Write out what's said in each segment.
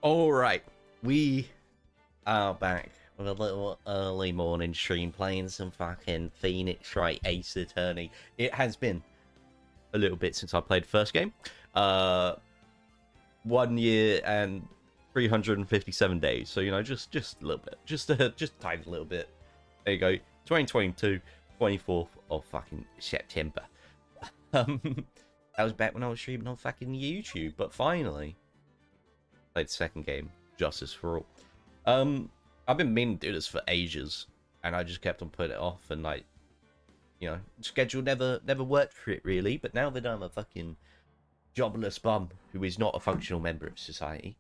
All right, we are back with a little early morning stream playing some fucking Phoenix Wright Ace Attorney. It has been a little bit since I played the first game. 1 year and 357 days. So you know, just a little bit, just a tiny little bit. There you go, 2022, 24th of fucking September. That was back when I was streaming on fucking YouTube, but finally. Played the second game, Justice for All. I've been meaning to do this for ages, and I just kept on putting it off, and like, you know, schedule never worked for it really. But now that I'm a fucking jobless bum who is not a functional member of society,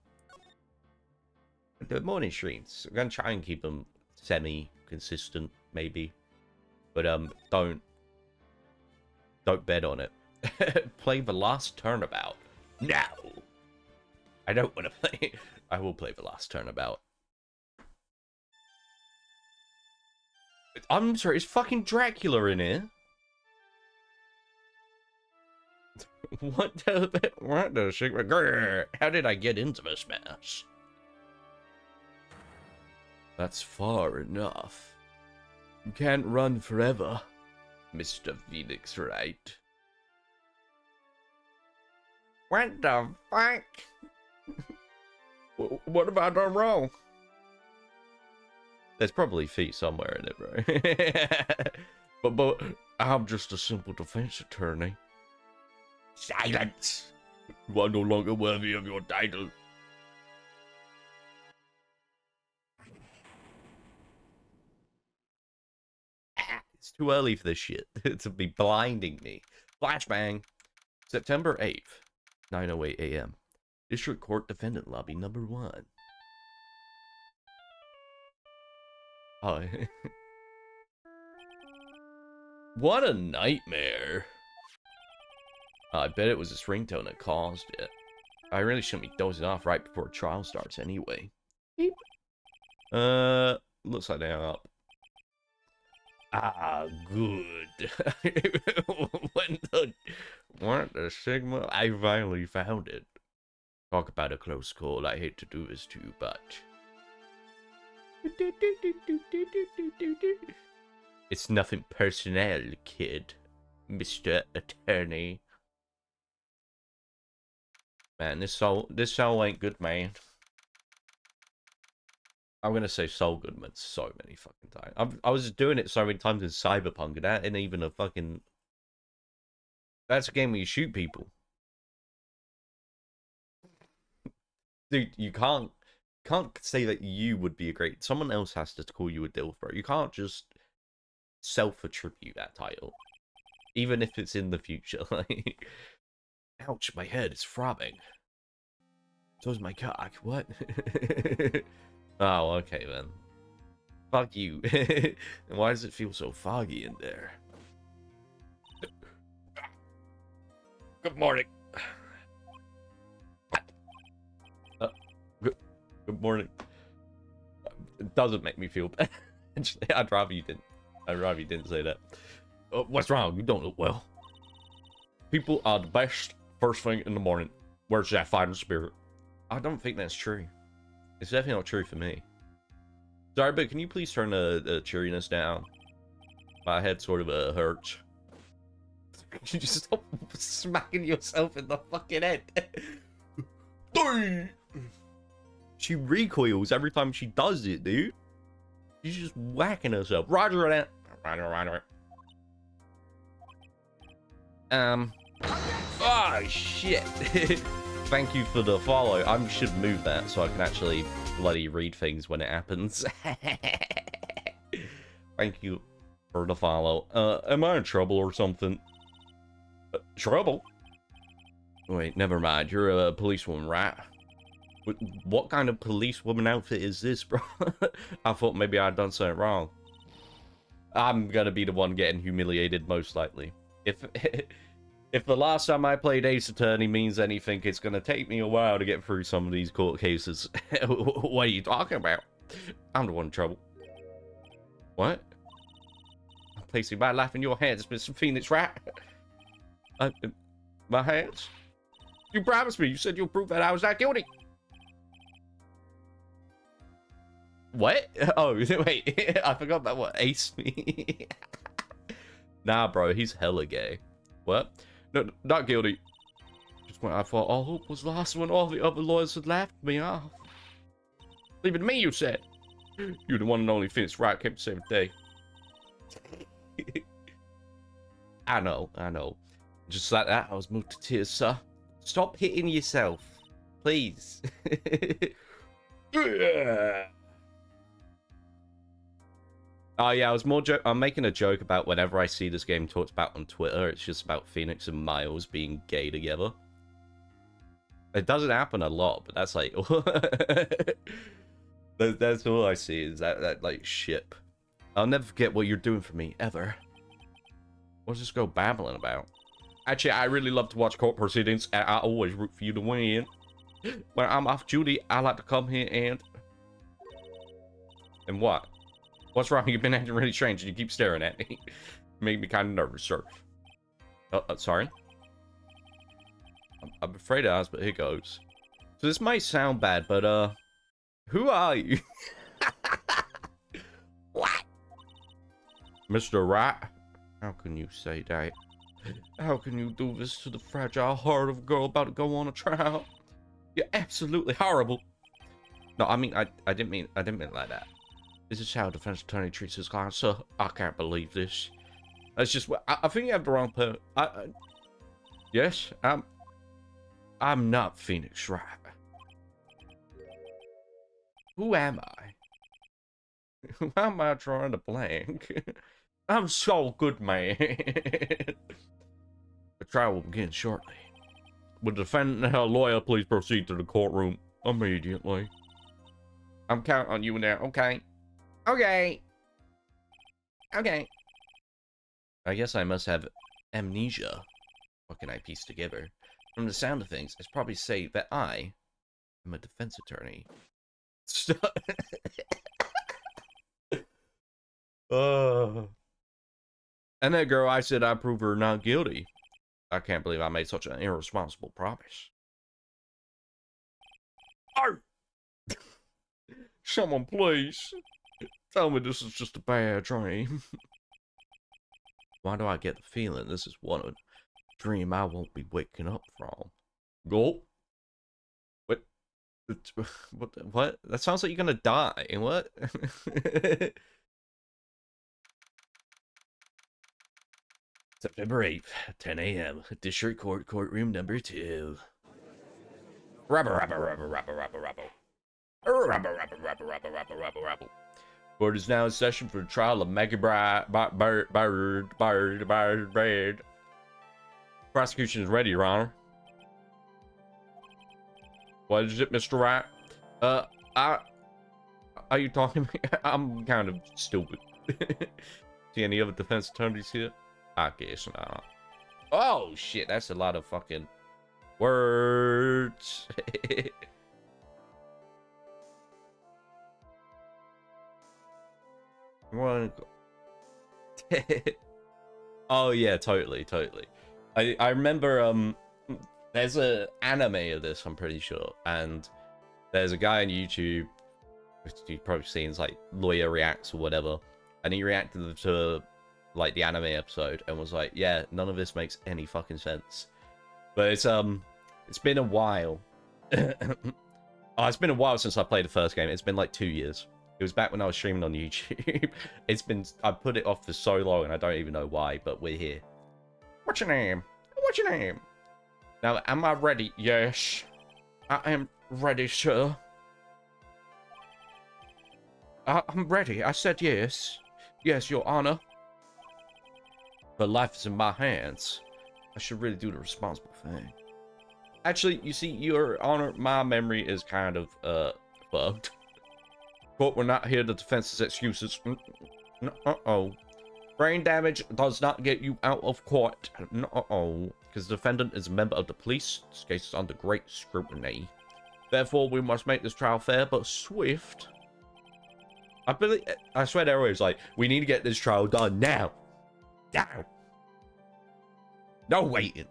I'm doing morning streams. I'm gonna try and keep them semi-consistent, maybe, but don't bet on it. Play the last turnabout now. I don't want to play. I will play the last turnabout. I'm sorry, is fucking Dracula in here? What the shit? How did I get into this mess? That's far enough. You can't run forever, Mr. Phoenix Wright. What the fuck? What have I done wrong? There's probably feet somewhere in it, bro. but I'm just a simple defense attorney. Silence! You are no longer worthy of your title. It's too early for this shit to be blinding me. Flashbang. September 8th, 9:08 a.m. District Court Defendant Lobby number 1. Oh. What a nightmare. I bet it was his ringtone that caused it. I really shouldn't be dozing off right before trial starts anyway. Beep. Looks like they're up. Ah, good. What the Sigma? I finally found it. Talk about a close call. I hate to do this to you, but... It's nothing personnel, kid. Mr. Attorney. Man, this soul ain't good, man. I'm gonna say Saul Goodman so many fucking times. I was doing it so many times in Cyberpunk, and that ain't even a fucking... That's a game where you shoot people. Dude, you can't say that you would be a great... Someone else has to call you a dilf, bro. You can't just self-attribute that title. Even if it's in the future. Like, ouch, my head is throbbing. So's my cock. What? Oh, okay then. Fuck you. Why does it feel so foggy in there? Good morning. Good morning. It doesn't make me feel bad. I'd rather you didn't say that. What's wrong? You don't look well. People are the best first thing in the morning. Where's that fighting spirit? I don't think that's true. It's definitely not true for me. Sorry, but can you please turn the cheeriness down? My head sort of hurts. You just stop smacking yourself in the fucking head. She recoils every time she does it, dude. She's just whacking herself. Roger that. Roger. Oh shit. Thank you for the follow. I should move that so I can actually bloody read things when it happens. Thank you for the follow. Am I in trouble or something? Trouble? Wait, never mind. You're a policewoman, right? What kind of policewoman outfit is this, bro? I thought maybe I'd done something wrong. I'm gonna be the one getting humiliated, most likely. If the last time I played Ace Attorney means anything, it's gonna take me a while to get through some of these court cases. What are you talking about? I'm the one in trouble. What? I'm placing my life in your hands, Mr. Phoenix, right? My hands? You promised me. You said you'll prove that I was not guilty. What? Oh, wait. I forgot about what ace me. Nah, bro, he's hella gay. What? No, not guilty. Just when I thought all hope was lost when all the other lawyers had laughed me off. Leave it to me, you said. You're the one and only Phoenix Wright came to save the day. I know. Just like that, I was moved to tears, sir. Stop hitting yourself, please. Oh yeah, I'm making a joke about whenever I see this game talked about on Twitter, it's just about Phoenix and Miles being gay together. It doesn't happen a lot, but that's like that's all I see is that like ship. I'll never forget what you're doing for me, ever. What's this girl babbling about? Actually, I really love to watch court proceedings, and I always root for you to win. When I'm off duty, I like to come here and... And what? What's wrong? You've been acting really strange, and you keep staring at me. Make me kind of nervous, sir. Sorry? I'm afraid I asked, but here goes. So this might sound bad, but, who are you? What? Mr. Wright? How can you say that? How can you do this to the fragile heart of a girl about to go on a trial? You're absolutely horrible. No, I mean, I didn't mean it like that. This is how a defense attorney treats his client, sir. I can't believe this. That's just what I think you have the wrong person. Yes, I'm not Phoenix Wright. Who am I? Who am I drawing a blank? I'm so good, man. The trial will begin shortly. Would the defendant and her lawyer please proceed to the courtroom immediately? I'm counting on you now, okay? Okay. I guess I must have amnesia. What can I piece together? From the sound of things, it's probably safe that I am a defense attorney. Stop. And that girl, I said I prove her not guilty. I can't believe I made such an irresponsible promise. Oh! Someone please. Tell me this is just a bad dream. Why do I get the feeling this is one dream I won't be waking up from? Go. What? What? That sounds like you're gonna die. What? September 8th, 10 a.m. District Court, courtroom number 2. Rubber. Court is now in session for the trial of Maggie Bird. Prosecution is ready, Your Honor. What is it, Mr. Wright? Are you talking to me? I'm kind of stupid. See any other defense attorneys here? I guess not. Oh, shit, that's a lot of fucking words. Oh yeah, totally. I remember there's a anime of this, I'm pretty sure, and there's a guy on YouTube, which you've probably seen, like Lawyer Reacts or whatever, and he reacted to like the anime episode and was like, yeah, none of this makes any fucking sense. But it's been a while. It's been a while since I played the first game. It's been like 2 years. It was back when I was streaming on YouTube. I put it off for so long and I don't even know why, but we're here. What's your name? Now, am I ready? Yes. I am ready, sir. I'm ready. I said yes. Yes, Your Honor. But life is in my hands. I should really do the responsible thing. Actually, you see, Your Honor, my memory is kind of, fucked. Court, we're not here to defense his excuses. Uh-oh. Brain damage does not get you out of court. Uh-oh. Because the defendant is a member of the police. This case is under great scrutiny. Therefore, we must make this trial fair but swift. I swear there was like, we need to get this trial done now. Now. No waiting.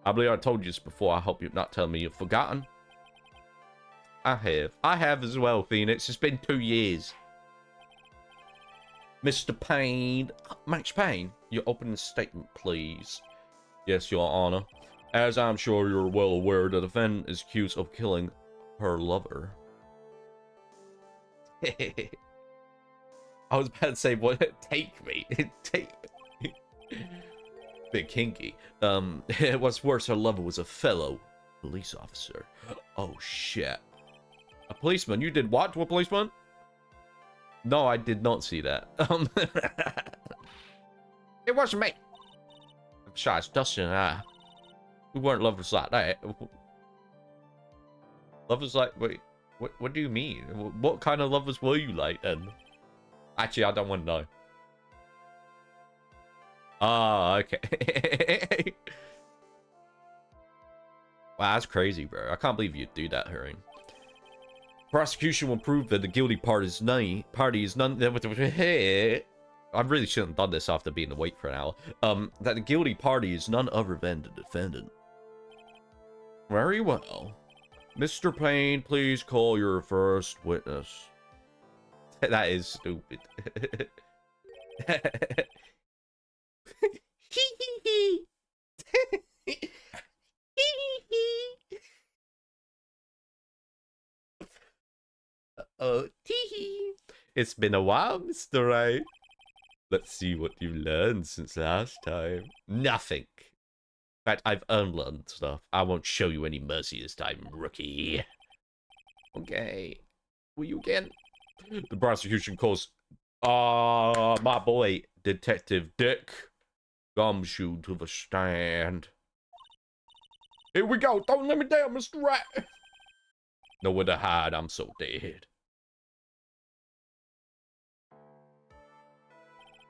I believe I told you this before. I hope you're not telling me you've forgotten. I have. I have as well, Phoenix. It's been 2 years. Mr. Payne. Max Payne, your opening statement, please. Yes, Your Honor. As I'm sure you're well aware, the defendant is accused of killing her lover. I was about to say, what? Take me. Take me. Bit kinky. What's worse, her lover was a fellow police officer. Oh, shit. A policeman? You did what to a policeman? No, I did not see that. It wasn't me. Besides, Dustin and I, we weren't lovers like that. Lovers like, wait, what do you mean? What kind of lovers were you like then? Actually, I don't want to know. Ah, okay. Wow, that's crazy, bro. I can't believe you'd do that, Herring. Prosecution will prove that the guilty party is none. I really shouldn't have done this after being awake for an hour. That the guilty party is none other than the defendant. Very well. Mr. Payne, please call your first witness. That is stupid. Oh, tee-hee. It's been a while, Mr. Wright. Let's see what you've learned since last time. Nothing. In fact, I've unlearned stuff. I won't show you any mercy this time, rookie. Okay. Will you again? The prosecution calls, my boy, Detective Dick Gumshoe to the stand. Here we go. Don't let me down, Mr. Rat. Nowhere to hide. I'm so dead.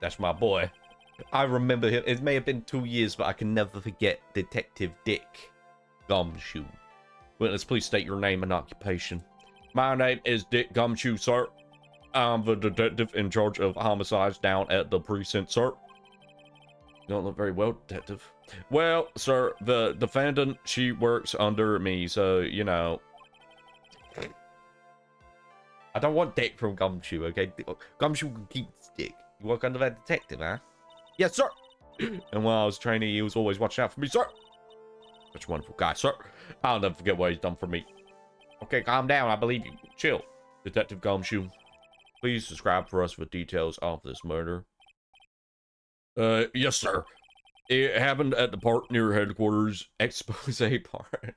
That's my boy. I remember him. It may have been 2 years, but I can never forget Detective Dick Gumshoe. Witness, please state your name and occupation. My name is Dick Gumshoe, sir. I'm the detective in charge of homicides down at the precinct, sir. You don't look very well, detective. Well, sir, the defendant, she works under me, so, you know. I don't want Dick from Gumshoe, okay? Gumshoe can keep Dick. You work under that detective, huh? Yes, sir. And while I was training, he was always watching out for me, sir. Such a wonderful guy, sir. I'll never forget what he's done for me. Okay, calm down. I believe you. Chill. Detective Gumshoe, please describe for us the details of this murder. Yes, sir. It happened at the park near headquarters. Expose park.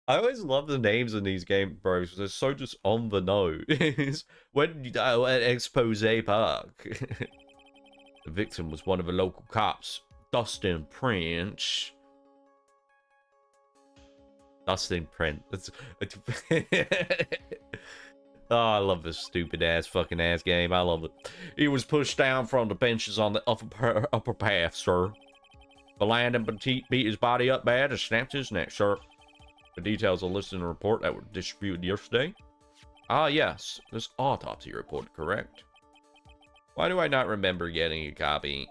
I always love the names in these games, bro, because they're so just on the nose. When did you die at Expose Park? The victim was one of the local cops, Dustin Prince. Dustin Prince. Oh, I love this stupid ass fucking ass game. I love it. He was pushed down from the benches on the upper path, sir. The landing petite beat his body up bad and snapped his neck, sir. The details are listed in the report that were distributed yesterday. Ah, yes. This autopsy report, correct? Why do I not remember getting a copy?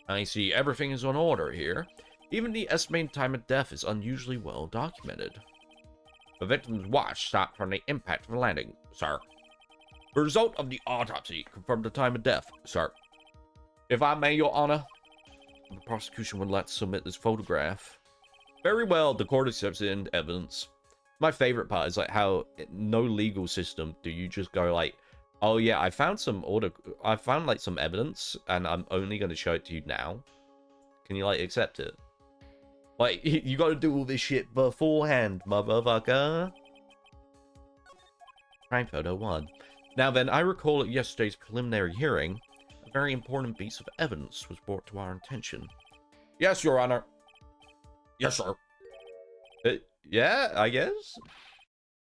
I see everything is in order here. Even the estimated time of death is unusually well documented. The victim's watch stopped from the impact of the landing, sir. The result of the autopsy confirmed the time of death, sir. If I may, Your Honor, the prosecution would like to submit this photograph. Very well, the court accepts it in evidence. My favorite part is like how no legal system do you just go like, oh yeah, I found like some evidence and I'm only going to show it to you now. Can you like accept it? Like, you got to do all this shit beforehand, motherfucker. Crime photo 1. Now then, I recall at yesterday's preliminary hearing, a very important piece of evidence was brought to our attention. Yes, Your Honor. Yes, sir. Yeah, I guess.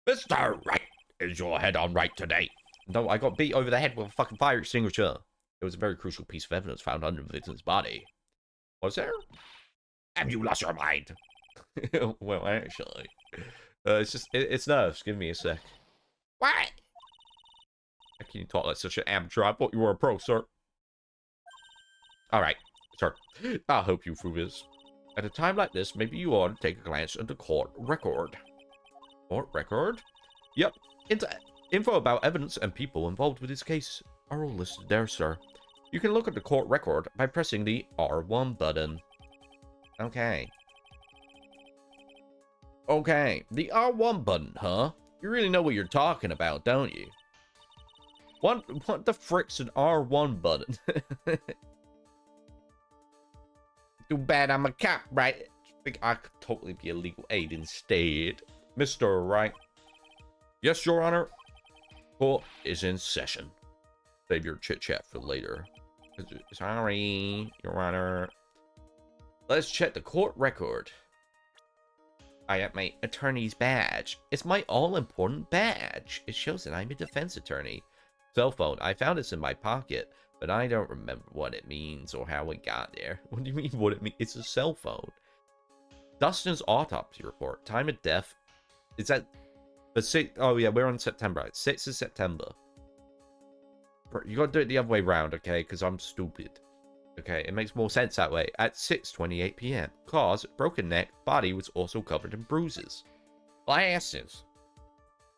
Mr. Wright, is your head on right today? No, I got beat over the head with a fucking fire extinguisher. It was a very crucial piece of evidence found under the victim's body. Was there? Have you lost your mind? Well, actually, it's just, it's nerves. Give me a sec. What? How can you talk like such an amateur? I thought you were a pro, sir. Alright, sir. I'll help you through this. At a time like this, maybe you ought to take a glance at the court record. Court record? Yep. Info about evidence and people involved with this case are all listed there, sir. You can look at the court record by pressing the R1 button. Okay. Okay, the R1 button, huh? You really know what you're talking about, don't you? What the frick's an R1 button? Too bad I'm a cop, right? I think I could totally be a legal aid instead. Mr. Wright. Yes, Your Honor. Court is in session. Save your chit-chat for later. Sorry, Your Honor. Let's check the court record. I have my attorney's badge. It's my all-important badge. It shows that I'm a defense attorney. Cell phone. I found this in my pocket, but I don't remember what it means or how it got there. What do you mean what it means? It's a cell phone. Dustin's autopsy report. Time of death. Is that the 6th? Oh yeah, we're on September. 6th of September. You gotta do it the other way round, okay? Because I'm stupid. Okay, it makes more sense that way. At 6:28 p.m. Cause, broken neck, body was also covered in bruises. Glasses.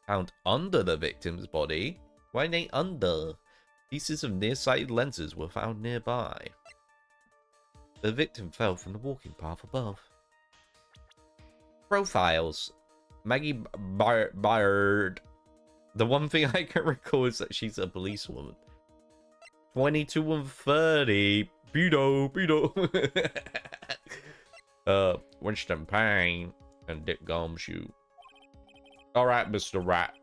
Found under the victim's body. Why they under? Pieces of nearsighted lenses were found nearby. The victim fell from the walking path above. Profiles. Maggie Byard. The one thing I can recall is that she's a policewoman. 22 and 30. Pedo. Winston Payne and Dick Gumshoe. Alright, Mr. Rat.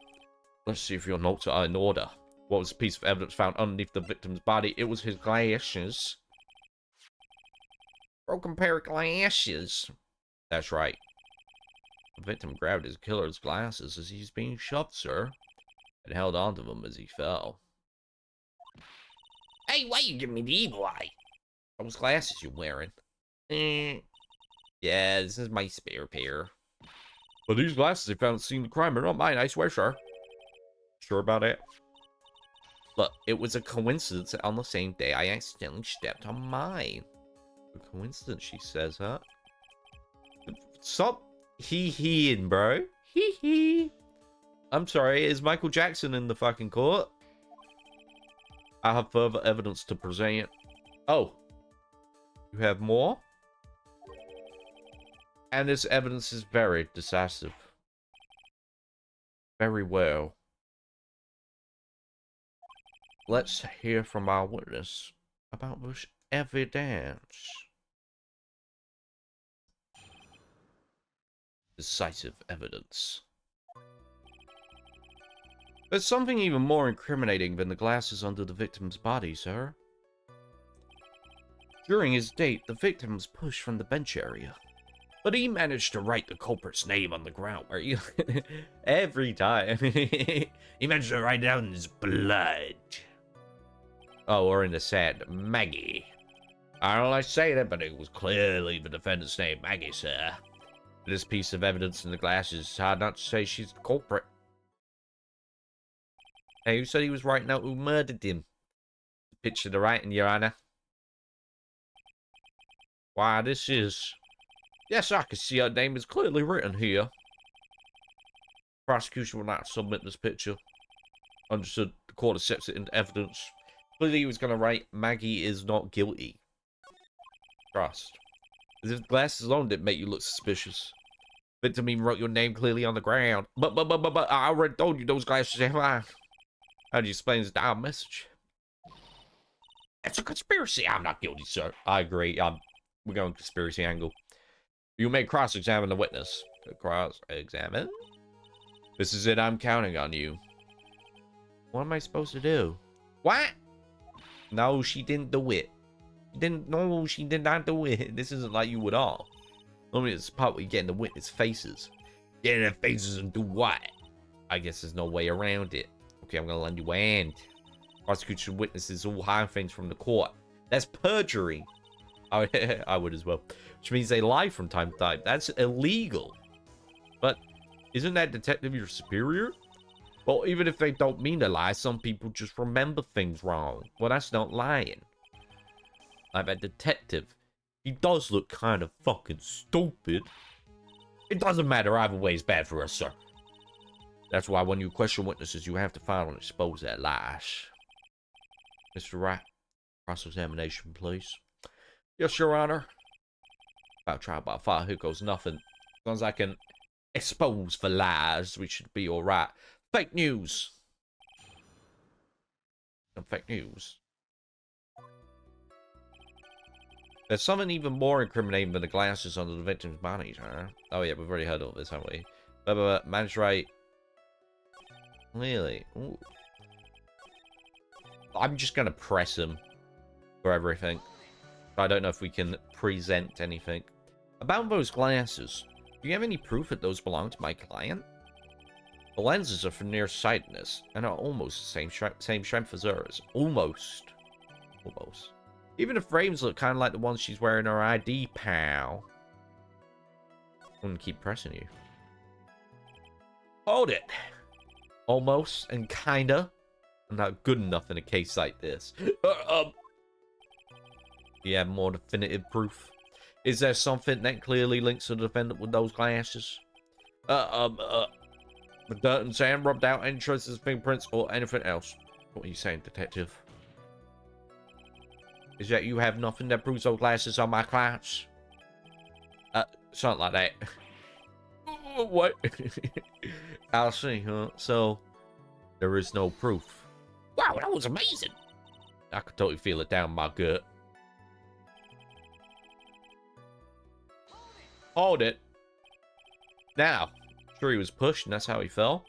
Let's see if your notes are in order. What was the piece of evidence found underneath the victim's body? It was his glasses. Broken pair of glasses. That's right. The victim grabbed his killer's glasses as he's being shoved, sir, and held onto them as he fell. Hey, why you giving me the evil eye? Those glasses you're wearing. Yeah, this is my spare pair. But these glasses they found at the scene of the crime are not mine, I swear, sir. Sure about it? Look, it was a coincidence that on the same day I accidentally stepped on mine. A coincidence, she says, huh? Stop hee-heeing, bro. Hee-hee. I'm sorry, is Michael Jackson in the fucking court? I have further evidence to present. Oh. You have more? And this evidence is very decisive. Very well. Let's hear from our witness about this evidence. Decisive evidence. There's something even more incriminating than the glasses under the victim's body, sir. During his date, the victim was pushed from the bench area, but he managed to write the culprit's name on the ground. Are you every time? He managed to write down his blood. Oh, or in the sand, Maggie. I don't like saying it, but it was clearly the defendant's name, Maggie, sir. This piece of evidence in the glasses is hard not to say she's the culprit. Hey, who said he was writing out who murdered him? Picture the writing, Your Honor. Why, this is... Yes, I can see her name is clearly written here. Prosecution will not submit this picture. Understood. The court accepts it into evidence. Clearly he was going to write, Maggie is not guilty. Trust. As if glasses alone didn't make you look suspicious. Victim even wrote your name clearly on the ground. But I already told you those glasses ain't mine. How do you explain this damn message? It's a conspiracy. I'm not guilty, sir. I agree. We're going conspiracy angle. You may cross-examine the witness. Cross-examine? This is it. I'm counting on you. What am I supposed to do? What? No, she didn't do it. No, she did not do it. This isn't like you at all. Normally, it's the part where you get in the witness' faces. Get in their faces and do what? I guess there's no way around it. Okay, I'm gonna lend you a hand. Prosecution witnesses all hide things from the court. That's perjury. I would as well. Which means they lie from time to time. That's illegal. But isn't that detective your superior? Well, even if they don't mean to lie, some people just remember things wrong. Well, that's not lying. I'm a detective. He does look kind of fucking stupid. It doesn't matter either way, it's bad for us, sir. That's why when you question witnesses, you have to file and expose their lies. Mr. Wright, cross-examination, please. Yes, Your Honor. About trial by fire, who goes nothing. As long as I can expose for lies, we should be alright. Fake news. And fake news. There's something even more incriminating than the glasses under the victim's bodies, huh? Oh yeah, we've already heard of this, haven't we? Magistrate. Really? Ooh. I'm just gonna press him for everything. I don't know if we can present anything. About those glasses, do you have any proof that those belong to my client? The lenses are for nearsightedness and are almost the same strength as hers. Almost. Almost. Even the frames look kind of like the ones she's wearing her ID, pal. I'm gonna keep pressing you. Hold it. Almost and kinda. Not good enough in a case like this. Yeah, more definitive proof. Is there something that clearly links the defendant with those glasses? The dirt and sand rubbed out any traces of fingerprints or anything else. What are you saying, detective? Is that you have nothing that proves those glasses are my clients? Something like that. What? I'll see, huh? So, there is no proof. Wow, that was amazing. I could totally feel it down my gut. Hold it. Now, sure he was pushed and that's how he fell?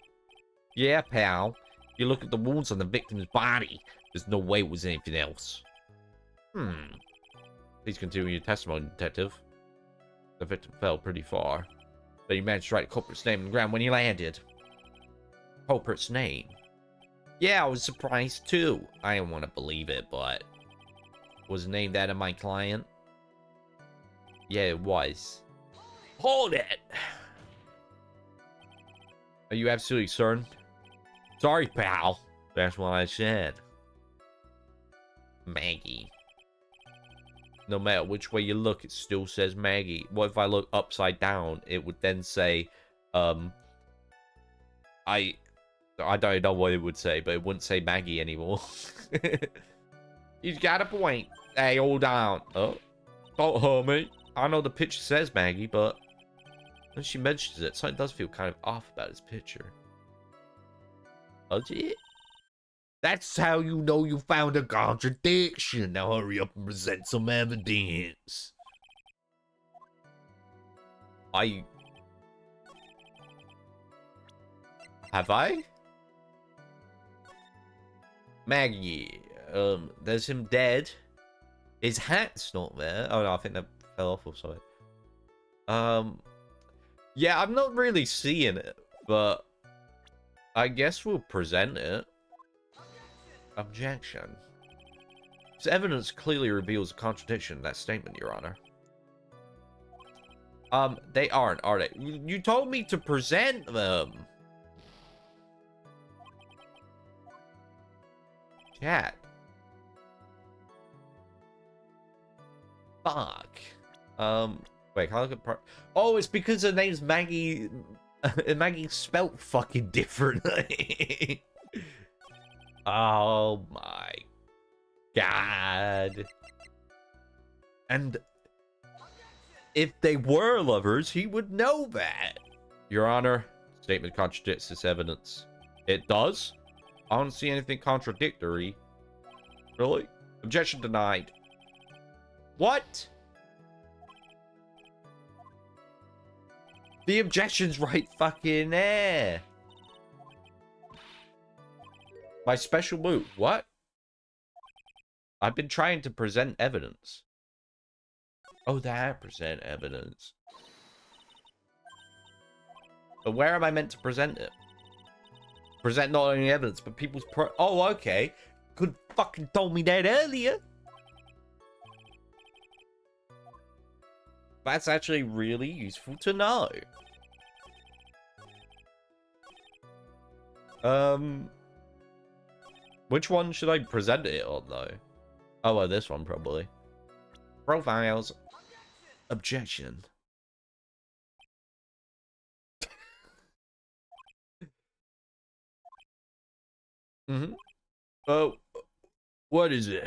Yeah, pal. You look at the wounds on the victim's body. There's no way it was anything else. Please continue your testimony, detective. The victim fell pretty far, but he managed to write the culprit's name on the ground when he landed. Culprit's name? Yeah, I was surprised too. I didn't want to believe it, but... Was the name that of my client? Yeah, it was. Hold it! Are you absolutely certain? Sorry, pal. That's what I said. Maggie. No matter which way you look, it still says Maggie. What if I look upside down? It would then say, I don't know what it would say, but it wouldn't say Maggie anymore. He's got a point. Hey, hold on. Oh, don't hurt me. I know the picture says Maggie, but when she mentions it, something does feel kind of off about his picture. Does it? That's how you know you found a contradiction. Now hurry up and present some evidence. Have I? Maggie, there's him dead. His hat's not there. Oh no, I think that fell off or something. Yeah, I'm not really seeing it, but I guess we'll present it. Objection. This evidence clearly reveals a contradiction in that statement, Your Honor. They aren't, are they? You told me to present them. Chat. Fuck. Wait, can I look at oh, it's because her name's Maggie. Maggie's spelt fucking differently. Oh my god. And if they were lovers, he would know that. Your Honor, statement contradicts this evidence. It does? I don't see anything contradictory. Really? Objection denied. What? The objection's right fucking there. My special move. What? I've been trying to present evidence. Oh, that present evidence. But where am I meant to present it? Present not only evidence, but people's oh, okay. Could fucking told me that earlier. That's actually really useful to know. Which one should I present it on, though? Oh, well, this one, probably. Profiles. Objection. Mm-hmm. Oh, what is it?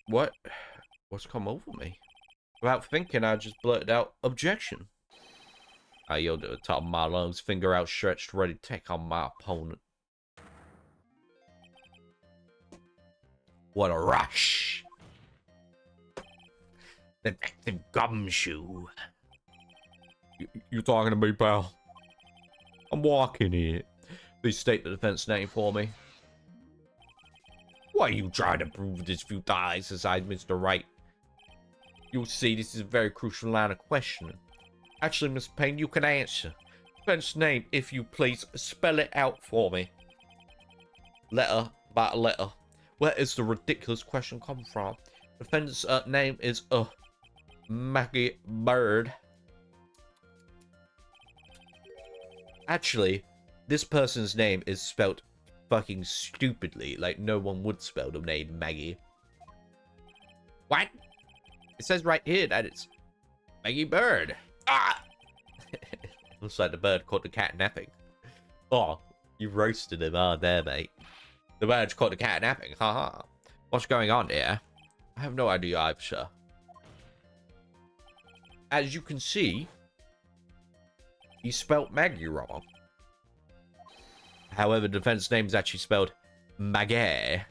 What? What's come over me? Without thinking, I just blurted out, objection. I yelled at the top of my lungs, finger outstretched, ready to take on my opponent. What a rush! Detective Gumshoe. You talking to me, pal? I'm walking here. Please state the defense name for me. Why are you trying to prove this few times, aside, Mr. Wright? You'll see this is a very crucial line of questioning. Actually, Miss Payne, you can answer. Defense name, if you please, spell it out for me. Letter by letter. Where is the ridiculous question come from? Defense name is Maggie Bird. Actually, this person's name is spelt fucking stupidly, like no one would spell the name Maggie. What? It says right here that it's Maggie Bird. Ah! Looks like the bird caught the cat napping. Oh, you roasted him, there, mate. The bird's caught the cat napping, haha. What's going on here? I have no idea either, sir. As you can see, he spelt Maggie wrong. However, the defense name is actually spelled Maggie.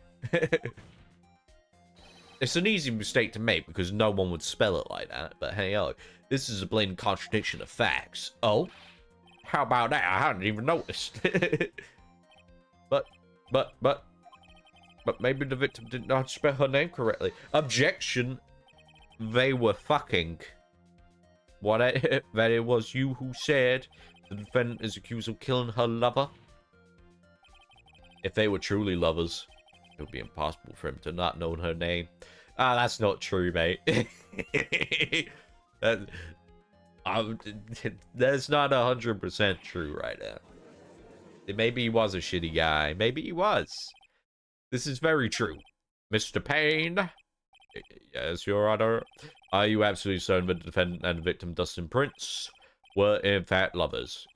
It's an easy mistake to make because no one would spell it like that. But hey, oh, this is a blatant contradiction of facts. Oh, how about that? I hadn't even noticed. but maybe the victim did not spell her name correctly. Objection. They were fucking. That it was you who said the defendant is accused of killing her lover. If they were truly lovers, it would be impossible for him to not know her name. Ah, that's not true, mate. That's not 100% true right now. Maybe he was a shitty guy. Maybe he was. This is very true. Mr. Payne. Yes, Your Honor. Are you absolutely certain that the defendant and the victim, Dustin Prince, were in fact lovers?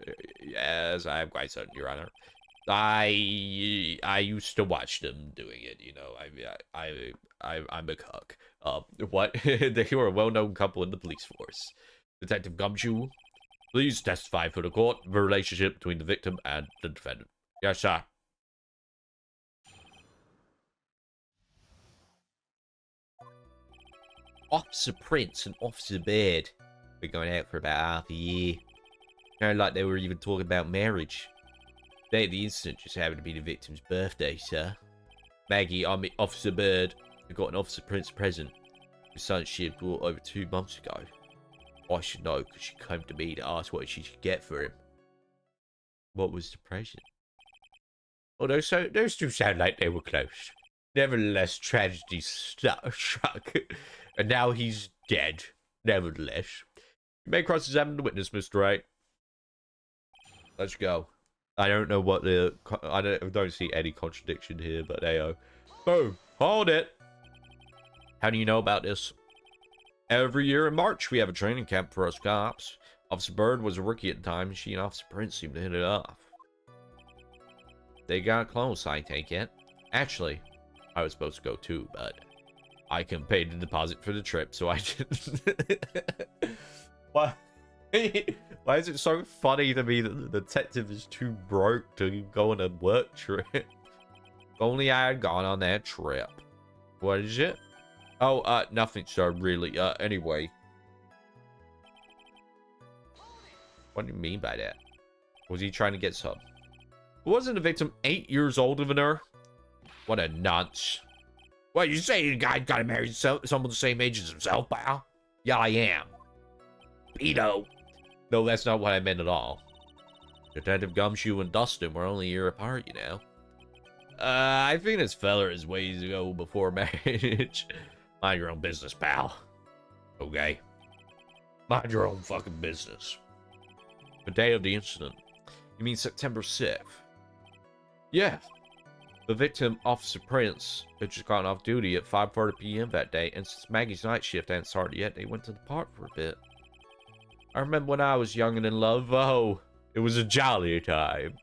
Yes, I am quite certain, Your Honor. I used to watch them doing it. You know, I'm a cook. What? They were a well-known couple in the police force. Detective Gumshoe, please testify for the court the relationship between the victim and the defendant. Yes, sir. Officer Prince and Officer Baird were going out for about half a year. Sounded like they were even talking about marriage. The day of the incident just happened to be the victim's birthday, sir. Maggie, I mean Officer Bird, had got an Officer Prince present. The son she had brought over 2 months ago. I should know because she came to me to ask what she should get for him. What was the present? Oh, those two sound like they were close. Nevertheless, tragedy struck. And now he's dead. Nevertheless. You may cross-examine the witness, Mr. Wright. Let's go. I don't know what the... I don't see any contradiction here, but there you go. Boom. Hold it. How do you know about this? Every year in March, we have a training camp for us cops. Officer Bird was a rookie at the time, and she and Officer Prince seemed to hit it off. They got close, I take it. Actually, I was supposed to go too, but I couldn't pay the deposit for the trip, so I didn't. Why? Why is it so funny to me that the detective is too broke to go on a work trip? If only I had gone on that trip. What is it? Oh, nothing, sir, really. Anyway. What do you mean by that? Was he trying to get some? Wasn't the victim 8 years older than her? What a nonce. What, you say the guy got to marry someone the same age as himself, pal? Yeah, I am. Pedo. No, that's not what I meant at all. Detective Gumshoe and Dustin were only a year apart, you know. I think this feller is ways to go before marriage. Mind your own business, pal. Okay? Mind your own fucking business. The day of the incident. You mean September 6th? Yeah. The victim, Officer Prince, had just gotten off duty at 5:30 p.m. that day, and since Maggie's night shift hadn't started yet, they went to the park for a bit. I remember when I was young and in love. Oh, it was a jolly time.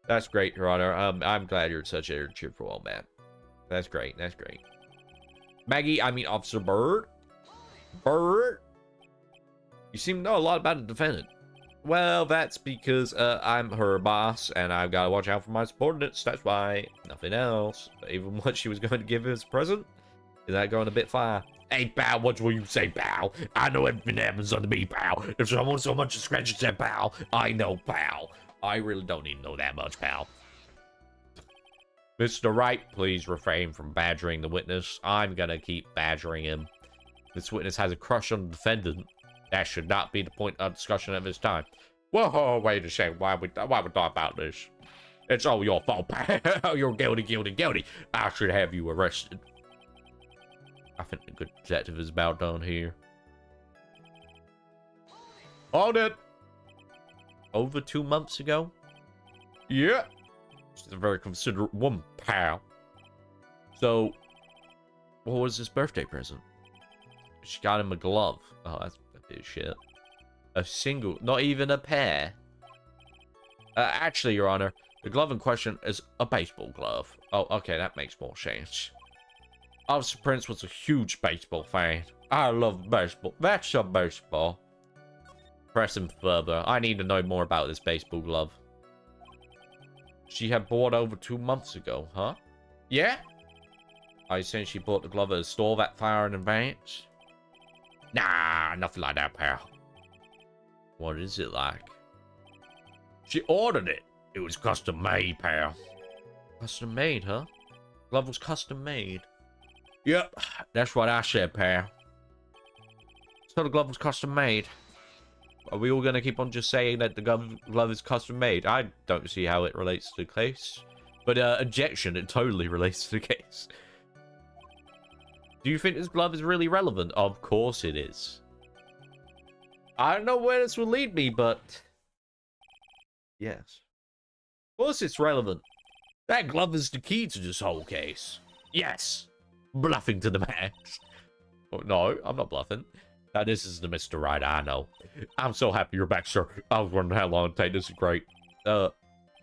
That's great, Your Honor. I'm glad you're such a cheerful old man. That's great. That's great. Maggie, I mean Officer Bird. Bird? You seem to know a lot about the defendant. Well, that's because I'm her boss, and I've got to watch out for my subordinates. That's why. Nothing else. Even what she was going to give as a present? Is that going a bit far? Hey, pal, what will you say, pal? I know everything happens under me, pal. If someone so much as scratches their pal, I know, pal. I really don't even know that much, pal. Mr. Wright, please refrain from badgering the witness. I'm gonna keep badgering him. This witness has a crush on the defendant. That should not be the point of discussion at this time. Whoa, wait a second. Why we talk about this? It's all your fault, pal. You're guilty, guilty, guilty. I should have you arrested. I think the good detective is about done here. Hold it. Over 2 months ago? Yeah. She's a very considerate woman, pal. So, what was his birthday present? She got him a glove. Oh, that's a bit of shit. A single, not even a pair. Actually, Your Honor, the glove in question is a baseball glove. Oh, okay, that makes more sense. Officer Prince was a huge baseball fan. I love baseball. That's a baseball. Press him further. I need to know more about this baseball glove. She had bought over 2 months ago, huh? Yeah? Are you saying she bought the glove at a store that far in advance? Nah, nothing like that, pal. What is it like? She ordered it. It was custom made, pal. Custom made, huh? Glove was custom made. Yep, that's what I said, pal. So the glove was custom made. Are we all going to keep on just saying that the glove is custom made? I don't see how it relates to the case. But, objection, it totally relates to the case. Do you think this glove is really relevant? Of course it is. I don't know where this will lead me, but... yes. Of course it's relevant. That glove is the key to this whole case. Yes. Bluffing to the max. Oh, no, I'm not bluffing. Now, this is the Mr. Wright, I know. I'm so happy you're back, sir. I was wondering how long it'd take. This is great.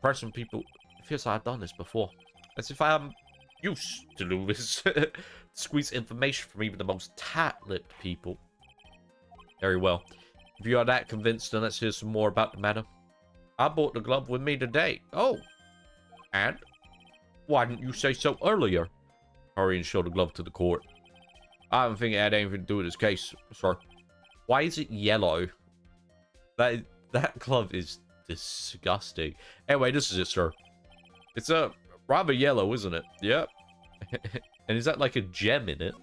Pressing people... it feels like I've done this before. As if I'm used to do this. Squeeze information from even the most tight-lipped people. Very well. If you are that convinced, then let's hear some more about the matter. I brought the glove with me today. Oh. And? Why didn't you say so earlier? Hurry and show the glove to the court. I don't think it had anything to do with this case, sir. Why is it yellow? That glove is disgusting. Anyway, this is it, sir. It's rather yellow, isn't it? Yep. And is that like a gem in it?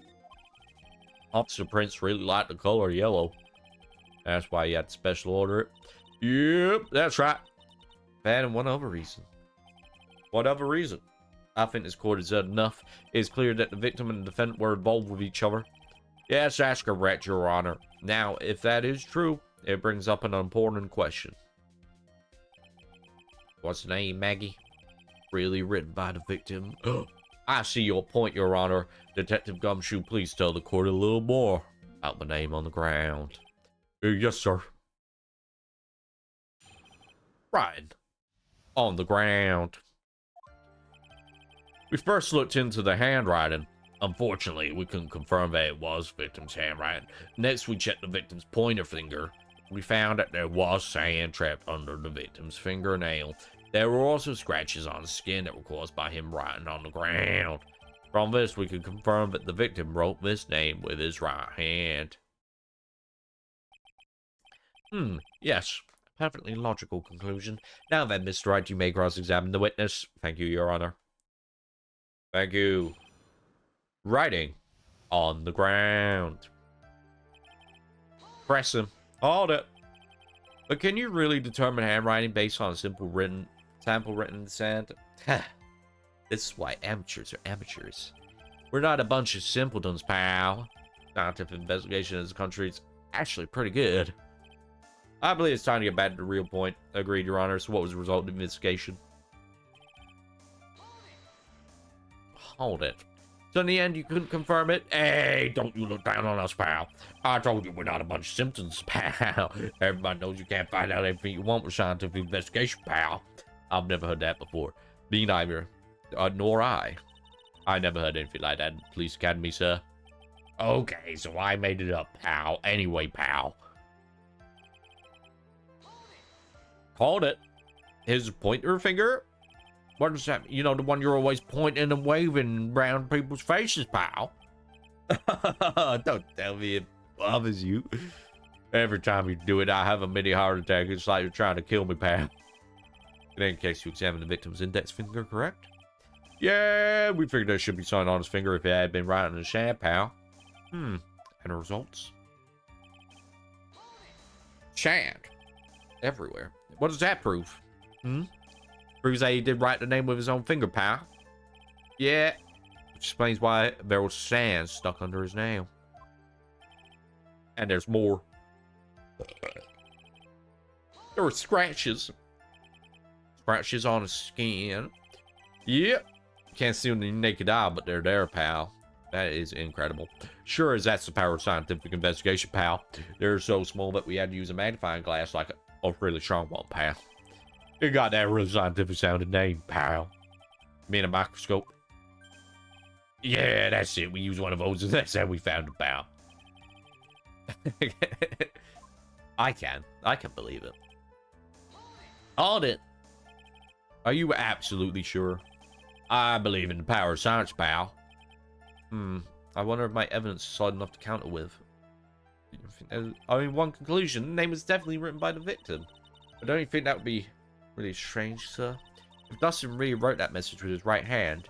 Officer Prince really liked the color yellow. That's why he had to special order it. Yep, that's right. And one other reason. What other reason? I think this court has said enough. It is clear that the victim and the defendant were involved with each other. Yes, that's correct, Your Honor. Now, if that is true, it brings up an important question. What's the name, Maggie? Really written by the victim. I see your point, Your Honor. Detective Gumshoe, please tell the court a little more about the name on the ground. Yes, sir. Right. On the ground. We first looked into the handwriting. Unfortunately, we couldn't confirm that it was the victim's handwriting. Next, we checked the victim's pointer finger. We found that there was sand trapped under the victim's fingernail. There were also scratches on the skin that were caused by him writing on the ground. From this, we could confirm that the victim wrote this name with his right hand. Yes. Perfectly logical conclusion. Now then, Mr. Wright, you may cross-examine the witness. Thank you, Your Honor. Thank you. Writing on the ground. Press him. Hold it. But can you really determine handwriting based on a sample written in sand? This is why amateurs are amateurs. We're not a bunch of simpletons, pal. Scientific investigation in this country is actually pretty good. I believe it's time to get back to the real point. Agreed, Your Honor. So what was the result of the investigation? Hold it. So in the end, you couldn't confirm it? Hey, don't you look down on us, pal. I told you we're not a bunch of symptoms, pal. Everybody knows you can't find out everything you want with scientific investigation, pal. I've never heard that before. Me neither. Nor I. I never heard anything like that in the police academy, sir. Okay, so I made it up, pal. Anyway, pal. Called it. His pointer finger? What is that? You know, the one you're always pointing and waving around people's faces, pal. Don't tell me it bothers you. Every time you do it, I have a mini heart attack. It's like you're trying to kill me, pal. In any case, you examine the victim's index finger, correct? Yeah, we figured there should be something on his finger if it had been right in the sand, pal. And the results? Sand. Everywhere. What does that prove? Proves that he did write the name with his own finger, pal. Yeah. Which explains why there was sand stuck under his nail. And there's more. There were scratches. Scratches on his skin. Yep. Can't see them with the naked eye, but they're there, pal. That is incredible. Sure as that's the power of scientific investigation, pal. They're so small that we had to use a magnifying glass like a really strong one, pal. It got that really scientific sounding name, pal. You mean a microscope? Yeah, that's it. We used one of those, and that's how we found it, pal. I can believe it. On it. Are you absolutely sure? I believe in the power of science, pal. I wonder if my evidence is solid enough to counter with. I mean, one conclusion, the name is definitely written by the victim. But don't you think that would be really strange, sir? If Dustin really wrote that message with his right hand,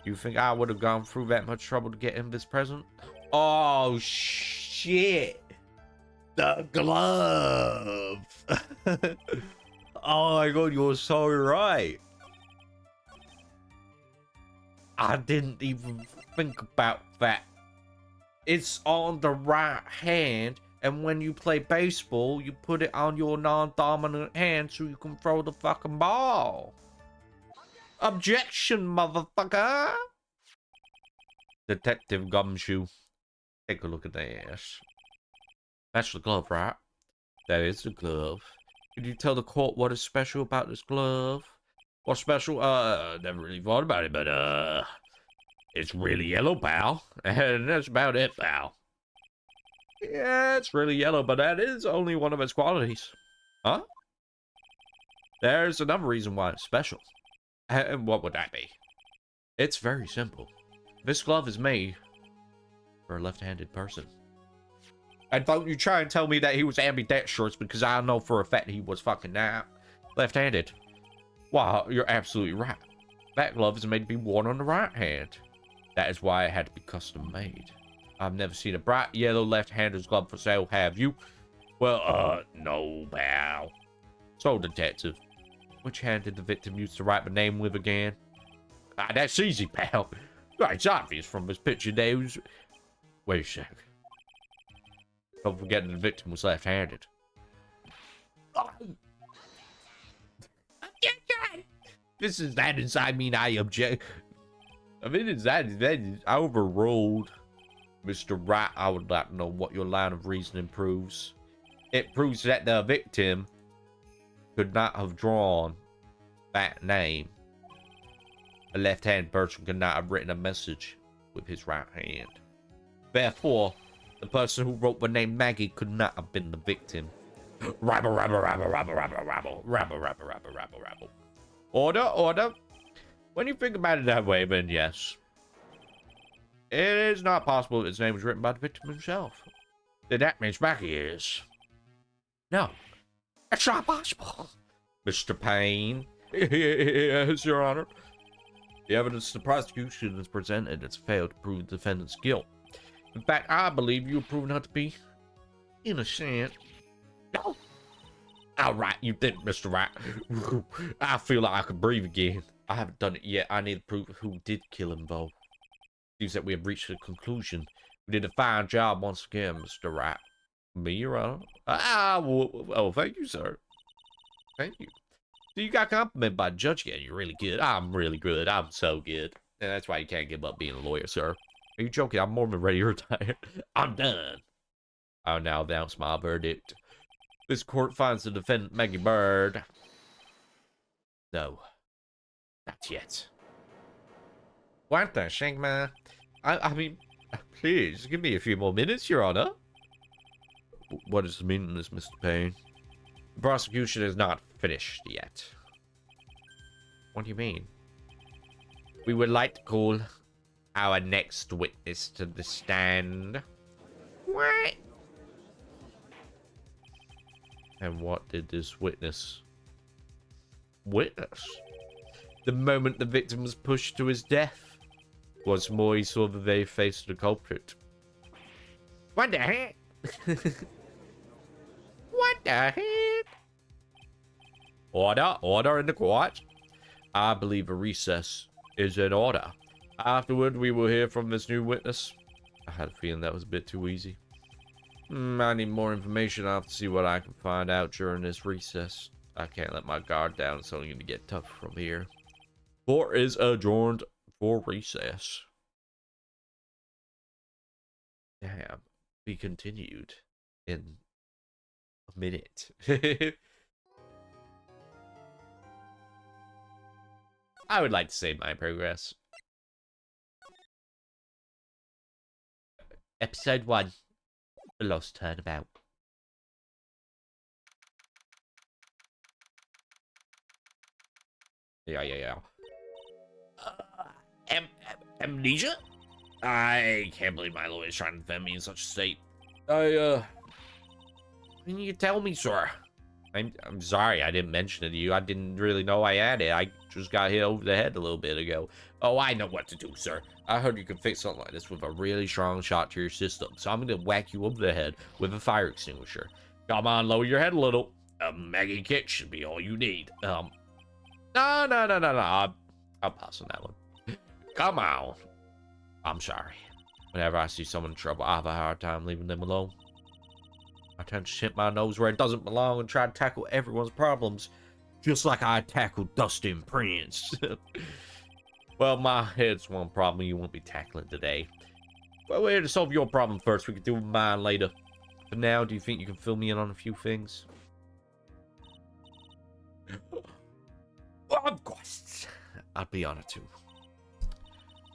do you think I would have gone through that much trouble to get him this present? Oh, shit. The glove. Oh my god, you're so right. I didn't even think about that. It's on the right hand, and when you play baseball, you put it on your non-dominant hand so you can throw the fucking ball. Objection, motherfucker! Detective Gumshoe. Take a look at this. That's the glove, right? That is the glove. Could you tell the court what is special about this glove? What's special? Never really thought about it, but, it's really yellow, pal. And that's about it, pal. Yeah, it's really yellow, but that is only one of its qualities. Huh? There's another reason why it's special. And what would that be? It's very simple. This glove is made for a left-handed person. And don't you try and tell me that he was ambidextrous, because I know for a fact he was fucking left-handed. Wow, you're absolutely right. That glove is made to be worn on the right hand. That is why it had to be custom made. I've never seen a bright yellow left-hander's glove for sale, have you? Well, no, pal. So, detective, which hand did the victim use to write the name with again? That's easy, pal. It's obvious from his picture names. Wait a sec. Don't forget that the victim was left-handed. This is that inside me, and I object. I mean, it's that I overruled. Mr. Wright, I would like to know what your line of reasoning proves. It proves that the victim could not have drawn that name. A left-handed person could not have written a message with his right hand. Therefore, the person who wrote the name Maggie could not have been the victim. Rabble, rabble, rabble, rabble, rabble, rabble, rabble, rabble, rabble, rabble, rabble. Order, order. When you think about it that way, then yes. It is not possible that his name was written by the victim himself. Then that means Maggie is. No, it's not possible. Mr. Payne. Yes, Your Honor. The evidence the prosecution has presented has failed to prove the defendant's guilt. In fact, I believe you have proven her to be innocent. No. All right, you did, Mr. Wright. I feel like I could breathe again. I haven't done it yet. I need to prove who did kill him, though. Seems that we have reached a conclusion. We did a fine job once again, Mr. Wright. Me, Your Honor? Oh, thank you, sir. Thank you. So you got complimented by the judge again. You're really good. I'm really good. I'm so good. And that's why you can't give up being a lawyer, sir. Are you joking? I'm more than ready to retire. I'm done. I'll now announce my verdict. This court finds the defendant, Maggie Bird, No. Not yet. What the shake, man? I mean, please, give me a few more minutes, Your Honor. What does it mean, this, Mr. Payne? The prosecution is not finished yet. What do you mean? We would like to call our next witness to the stand. What? And what did this witness witness? The moment the victim was pushed to his death. Once more, he saw the very face of the culprit. What the heck? What the heck? Order in the court. I believe a recess is in order. Afterward, we will hear from this new witness. I had a feeling that was a bit too easy. I need more information. I'll have to see what I can find out during this recess. I can't let my guard down. It's only going to get tough from here. Court is adjourned for recess. Damn. Be continued in a minute. I would like to save my progress. Episode 1. The Lost Turnabout. Yeah. Amnesia? I can't believe my lawyer is trying to defend me in such a state. Can you tell me, sir? I'm sorry, I didn't mention it to you. I didn't really know I had it. I just got hit over the head a little bit ago. Oh, I know what to do, sir. I heard you can fix something like this with a really strong shot to your system. So I'm going to whack you over the head with a fire extinguisher. Come on, lower your head a little. A Maggie kick should be all you need. No. I'll pass on that one. Come on. I'm sorry. Whenever I see someone in trouble, I have a hard time leaving them alone. I tend to hit my nose where it doesn't belong and try to tackle everyone's problems, just like I tackled Dustin Prince. Well, my head's one problem you won't be tackling today. Well, we're here to solve your problem first. We can deal with mine later. For now, do you think you can fill me in on a few things? Well, of course. I'd be honored to.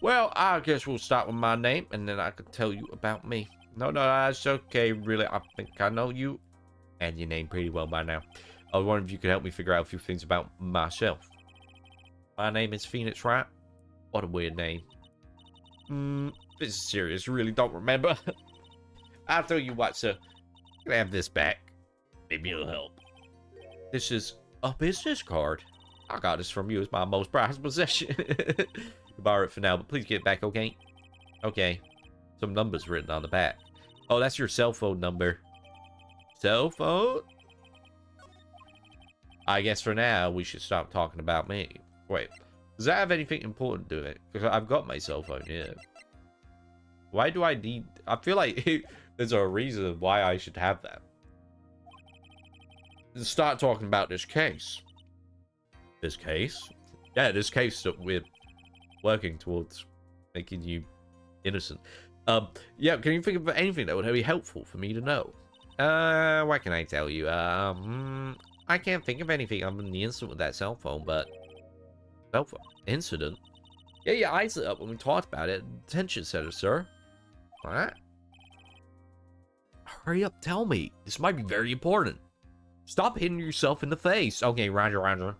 Well, I guess we'll start with my name, and then I can tell you about me. No, that's okay. Really, I think I know you and your name pretty well by now. I was wondering if you could help me figure out a few things about myself. My name is Phoenix Wright. What a weird name. This is serious. Really don't remember. I'll tell you what, sir. You can have this back. Maybe it'll help. This is a business card. I got this from you. It's my most prized possession. You borrow it for now, but please get it back, okay? Okay. Some numbers written on the back. Oh, that's your cell phone number. Cell phone? I guess for now, we should stop talking about me. Wait, does that have anything important to it? Because I've got my cell phone, yeah. Why do I need... I feel like there's a reason why I should have that. Let's start talking about this case. This case? Yeah, this case that we're working towards making you innocent. Yeah, can you think of anything that would be helpful for me to know? What can I tell you? I can't think of anything other than the incident with that cell phone, but... Cell phone? Incident? Yeah, your eyes lit up when we talked about it. Attention setter, sir. What? Hurry up, tell me. This might be very important. Stop hitting yourself in the face. Okay, roger.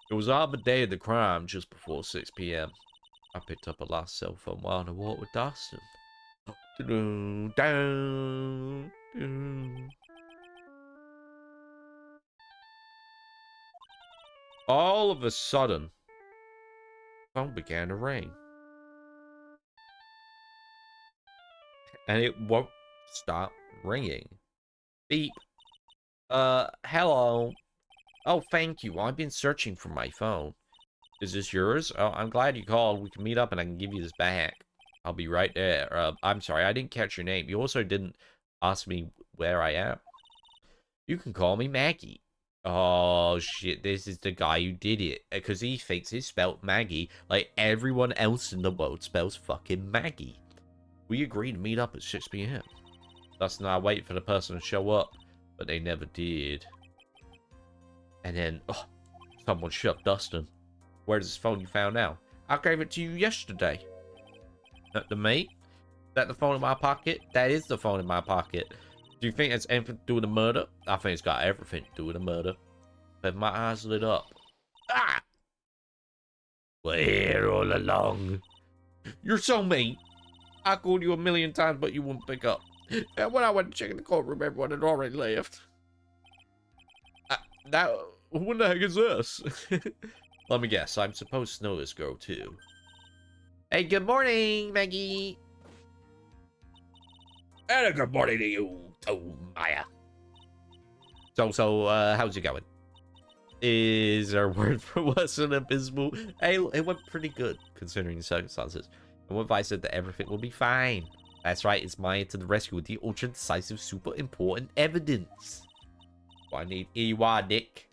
It was on the day of the crime, just before 6 p.m. I picked up a lost cell phone while on a walk with Dawson. All of a sudden, the phone began to ring. And it won't stop ringing. Beep. Hello. Oh, thank you. I've been searching for my phone. Is this yours? Oh, I'm glad you called. We can meet up and I can give you this back. I'll be right there. I'm sorry, I didn't catch your name. You also didn't ask me where I am. You can call me Maggie. Oh, shit. This is the guy who did it. Because he thinks it's spelled Maggie like everyone else in the world spells fucking Maggie. We agreed to meet up at 6 p.m. Thus, I waited for the person to show up, but they never did. And then, oh, someone shoved Dustin. Where's this phone you found now? I gave it to you yesterday. Not to me? Is that the phone in my pocket? That is the phone in my pocket. Do you think it's anything to do with the murder? I think it's got everything to do with the murder. But my eyes lit up. Ah! We're here all along. You're so mean. I called you 1,000,000 times, but you wouldn't pick up. And when I went to check in the courtroom, everyone had already left. Now, who the heck is this? Let me guess. I'm supposed to know this girl, too. Hey, good morning, Maggie. And a good morning to you, Maya. So, how's it going? Is our word for wasn't abysmal? Hey, it went pretty good, considering the circumstances. And what if I said that everything will be fine? That's right, it's Maya to the rescue with the ultra decisive, super important evidence. Well, I need EY, Nick.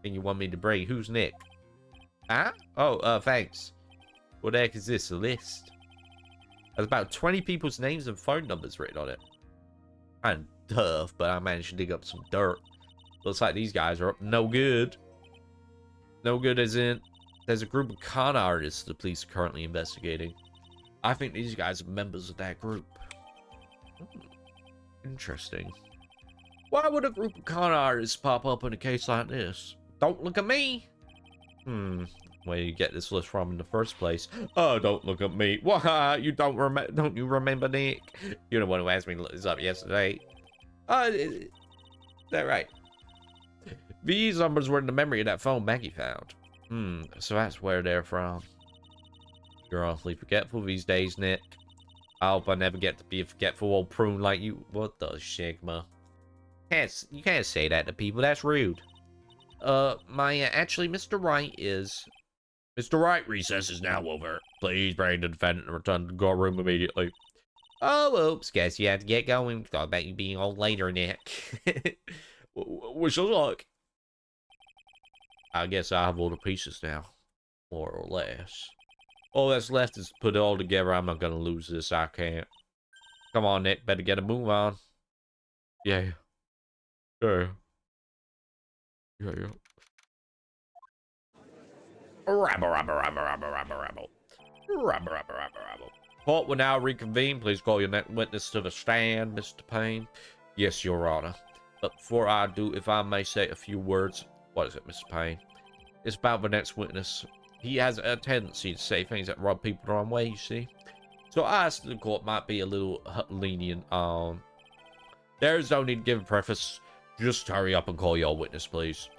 And you want me to bring? Who's Nick? Huh? Oh, thanks. What the heck is this? A list? There's about 20 people's names and phone numbers written on it. Kind of tough, but I managed to dig up some dirt. Looks like these guys are up no good. No good as in, there's a group of con artists the police are currently investigating. I think these guys are members of that group. Interesting. Why would a group of con artists pop up in a case like this? Don't look at me. Where you get this list from in the first place? Oh, don't look at me. What? You don't you remember, Nick? You're the one who asked me to look this up yesterday. Is that right? These numbers were in the memory of that phone Maggie found. So that's where they're from. You're awfully forgetful these days, Nick. I hope I never get to be a forgetful old prune like you. What the Sigma? You can't say that to people. That's rude. Actually, Mr. Wright is... Mr. Wright, recess is now over. Please bring the defendant and return to the courtroom immediately. Oh, oops. Guess you have to get going. Thought about you being all later, Nick. Wish us luck. I guess I have all the pieces now. More or less. All that's left is to put it all together. I'm not gonna lose this. I can't. Come on, Nick. Better get a move on. Yeah. Yeah. Yeah. Rabble. Court will now reconvene. Please call your next witness to the stand, Mr. Payne. Yes, Your Honor. But before I do, if I may say a few words. What is it, Mr. Payne? It's about the next witness. He has a tendency to say things that rub people the wrong way, you see. So I asked the court might be a little lenient on... There's no need to give a preface. Just hurry up and call your witness, please.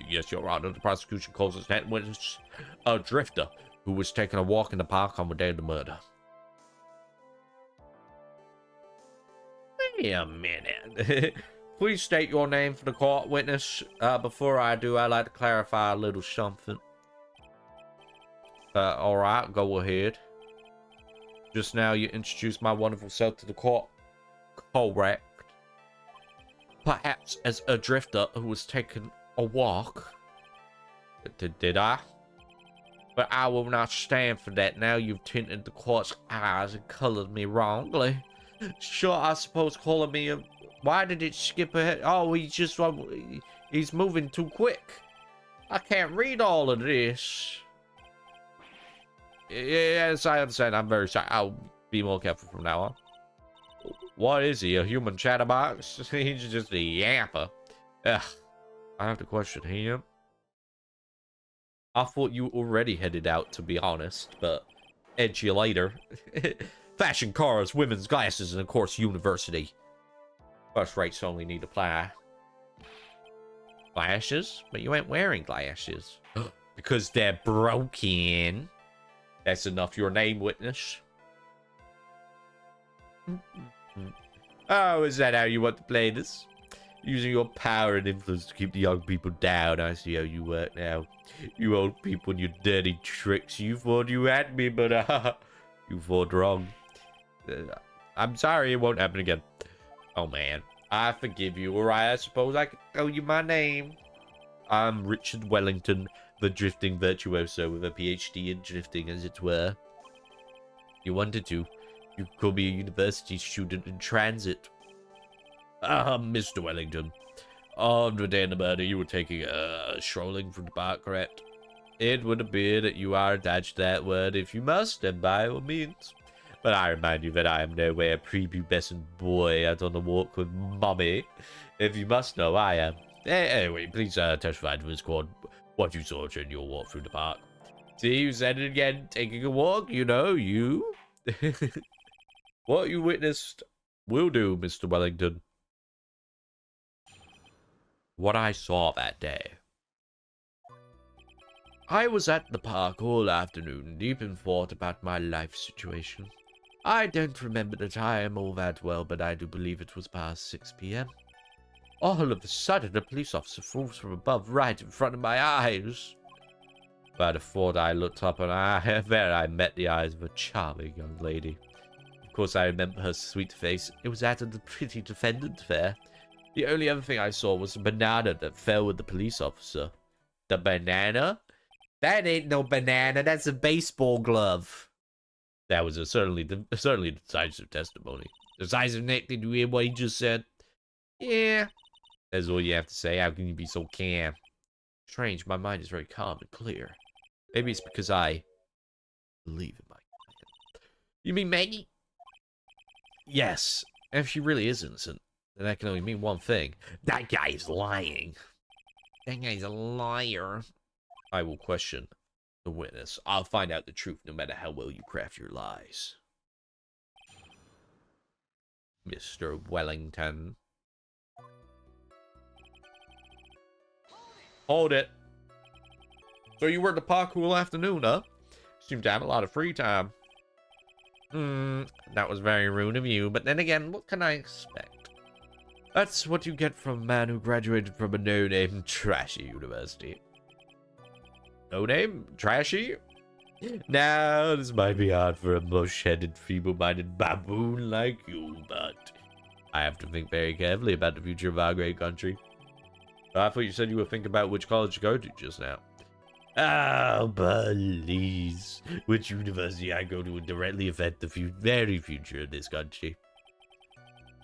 Yes, Your Honor. The prosecution calls his next witness a drifter who was taking a walk in the park on the day of the murder. Wait a minute. Please state your name for the court, witness. Before I do, I'd like to clarify a little something. Alright, go ahead. Just now you introduced my wonderful self to the court. Correct. Perhaps as a drifter who was taking a walk. Did I? But I will not stand for that. Now you've tinted the court's eyes and colored me wrongly. Sure, I suppose calling me a... Why did it skip ahead? Oh, he's moving too quick. I can't read all of this. Yes, I understand. I'm very sorry. I'll be more careful from now on. What is he? A human chatterbox? He's just a yapper. Ugh. I have to question him. I thought you already headed out, to be honest, but edge you later. Fashion, cars, women's glasses, and of course, university. First rates only need apply. Glasses? But you ain't wearing glasses. Because they're broken. That's enough. Your name, witness. Oh, is that how you want to play this? Using your power and influence to keep the young people down. I see how you work now. You old people and your dirty tricks. You thought you had me, but you thought wrong. I'm sorry, it won't happen again. Oh, man. I forgive you. Alright, I suppose I could tell you my name. I'm Richard Wellington, the drifting virtuoso with a PhD in drifting, as it were. You wanted to. You could call me a university student in transit. Mr. Wellington. On the day of the murder, you were taking strolling through the park, correct? It would appear that you are attached to that word if you must, and by all means. But I remind you that I am nowhere a prepubescent boy out on a walk with mommy. If you must know, I am. Anyway, please testify to this court what you saw during your walk through the park. See, you said it again, taking a walk, you know, you. What you witnessed will do, Mr. Wellington. What I saw that day. I was at the park all afternoon, deep in thought about my life situation. I don't remember the time all that well, but I do believe it was past 6 p.m. All of a sudden, a police officer falls from above right in front of my eyes. By the thought, I looked up and there I met the eyes of a charming young lady. Of course, I remember her sweet face. It was at the pretty defendant fair. The only other thing I saw was a banana that fell with the police officer. The banana? That ain't no banana. That's a baseball glove. That was certainly decisive testimony. Decisive, Nick. Did you hear what he just said? Yeah. That's all you have to say. How can you be so calm? Strange. My mind is very calm and clear. Maybe it's because I believe in my client. You mean Maggie? Yes. And if she really is innocent, then that can only mean one thing. That guy is lying. That guy's a liar. I will question the witness. I'll find out the truth no matter how well you craft your lies. Mr. Wellington. Hold it. So you were at the park all afternoon, huh? Seem to have a lot of free time. That was very rude of you, but then again, what can I expect? That's what you get from a man who graduated from a no-name trashy university. No-name? Trashy? Now, this might be hard for a mush-headed, feeble-minded baboon like you, but I have to think very carefully about the future of our great country. I thought you said you were thinking about which college to go to just now. Oh, please. Which university I go to would directly affect the very future of this country.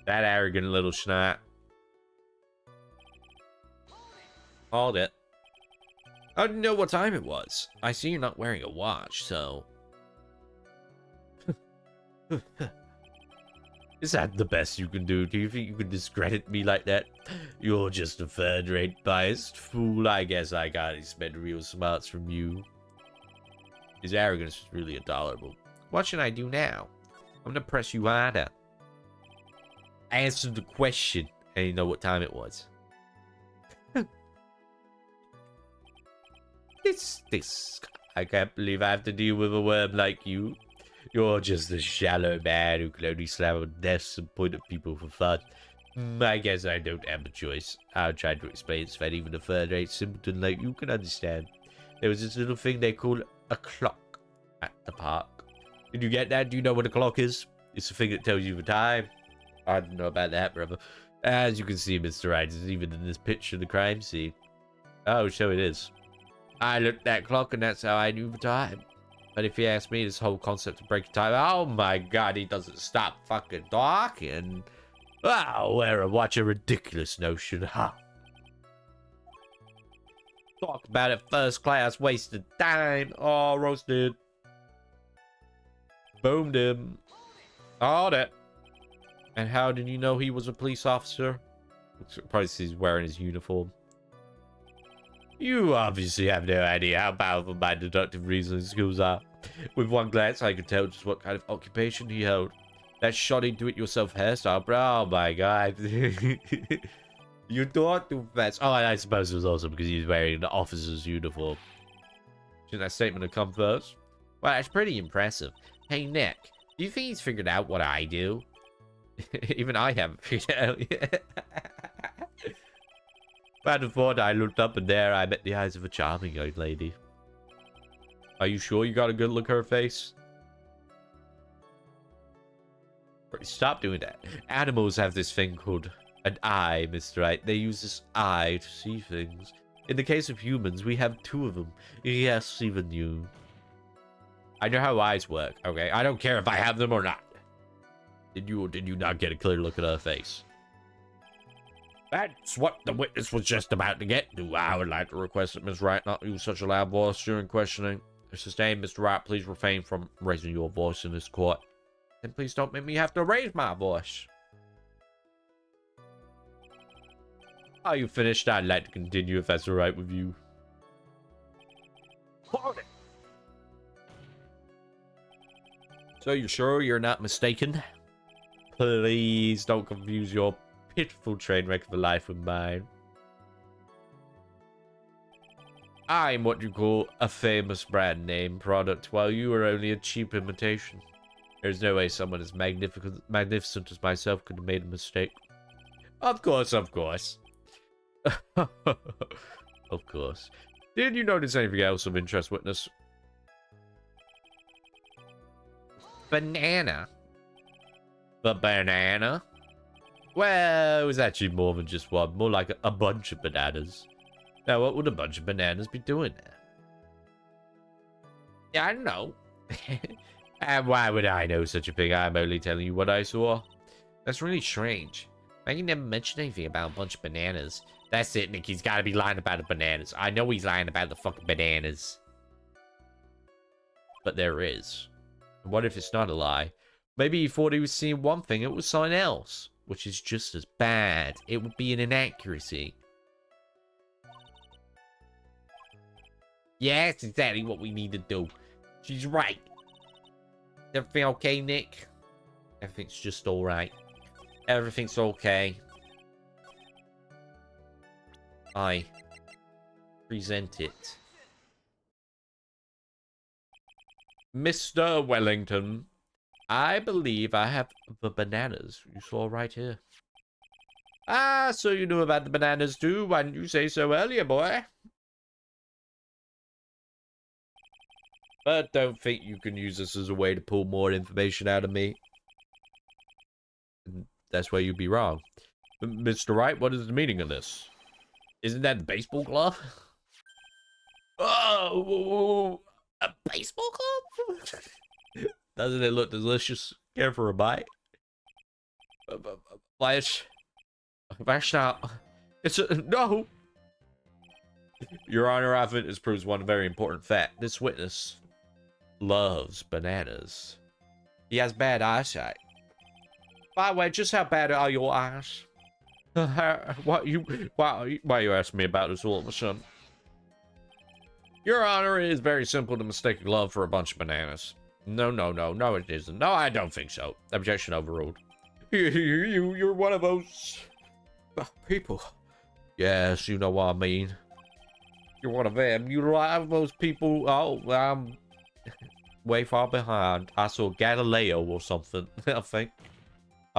That arrogant little schnot. Hold it. I didn't know what time it was. I see you're not wearing a watch, so... Is that the best you can do? Do you think you can discredit me like that? You're just a third-rate biased fool. I guess I gotta expect real smarts from you. His arrogance is really intolerable. What should I do now? I'm gonna press you harder. Answer the question. I didn't know what time it was. This. I can't believe I have to deal with a worm like you. You're just a shallow man who can only slam on desks and point at people for fun. I guess I don't have a choice. I'll try to explain so that even a third-rate simpleton like you can understand. There was this little thing they call a clock at the park. Did you get that? Do you know what a clock is? It's the thing that tells you the time. I don't know about that, brother. As you can see, Mr. Wright is even in this picture of the crime scene. Oh, so it is. I looked at that clock and that's how I knew the time. But if you ask me, this whole concept of breaking time, oh my god, he doesn't stop fucking talking. Oh, what a ridiculous notion, huh? Talk about it first class, wasted time. Oh, roasted. Boomed him. Hold it. And how did you know he was a police officer? Probably he's wearing his uniform. You obviously have no idea how powerful my deductive reasoning skills are. With one glance, I could tell just what kind of occupation he held. That shoddy do-it-yourself hairstyle, bro. Oh my god. You thought too fast. Oh, I suppose it was also because he was wearing the officer's uniform. Shouldn't that statement have come first? Well, that's pretty impressive. Hey, Nick, do you think he's figured out what I do? Even I haven't figured out yet. By the thought, I looked up and there I met the eyes of a charming young lady. Are you sure you got a good look at her face? Stop doing that. Animals have this thing called an eye, Mr. Wright. They use this eye to see things. In the case of humans, we have two of them. Yes, even you. I know how eyes work, okay? I don't care if I have them or not. Did you or did you not get a clear look at her face? That's what the witness was just about to get to. I would like to request that Ms. Wright not use such a loud voice during questioning. Sustained, Mr. Wright, please refrain from raising your voice in this court. And please don't make me have to raise my voice. Are you finished? I'd like to continue if that's all right with you. Hold it. So you're sure you're not mistaken? Please don't confuse your pitiful train wreck of a life with mine. I'm what you call a famous brand name product, while you are only a cheap imitation. There's no way someone as magnificent as myself could have made a mistake. Of course, of course. Of course. Did you notice anything else of interest, witness? Banana. The banana? Well, it was actually more than just one. More like a bunch of bananas. Now, what would a bunch of bananas be doing there? Yeah, I don't know. And why would I know such a thing? I'm only telling you what I saw. That's really strange. I can never mention anything about a bunch of bananas. That's it, Nick. He's got to be lying about the bananas. I know he's lying about the fucking bananas. But there is. What if it's not a lie? Maybe he thought he was seeing one thing, it was something else. Which is just as bad. It would be an inaccuracy. Yeah, that's exactly what we need to do. She's right. Everything okay, Nick? Everything's just alright. Everything's okay. I present it. Mr. Wellington, I believe I have the bananas you saw right here. Ah, so you knew about the bananas too. Why didn't you say so earlier, boy? But don't think you can use this as a way to pull more information out of me. That's where you'd be wrong. Mr. Wright, what is the meaning of this? Isn't that the baseball glove? Oh, a baseball glove? Doesn't it look delicious? Care for a bite? Flash. Flash out. It's a... No! Your Honor, I think this proves one very important fact. This witness loves bananas. He has bad eyesight. By the way, just how bad are your eyes? Why you asking me about this all of a sudden? Your Honor, it is very simple to mistake a glove for a bunch of bananas. No, it isn't. No, I don't think so. Objection overruled. You're one of those people. Yes, you know what I mean. You're one of them. You're one of those people. Oh, I'm way far behind. I saw Galileo or something. I think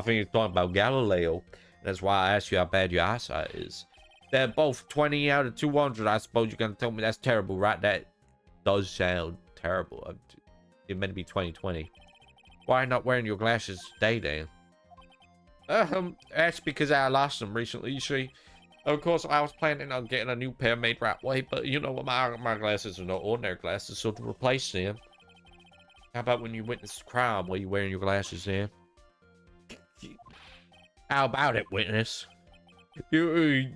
he's talking about Galileo. That's why I asked you how bad your eyesight is. They're both 20 out of 200. I suppose you're gonna tell me that's terrible, right? That does sound terrible. It meant to be 2020. Why not wearing your glasses today, then? That's because I lost them recently, you see. Of course, I was planning on getting a new pair made right way, but you know what, my glasses are not ordinary glasses, so to replace them. How about when you witness a crime, were you wearing your glasses then? How about it, witness? You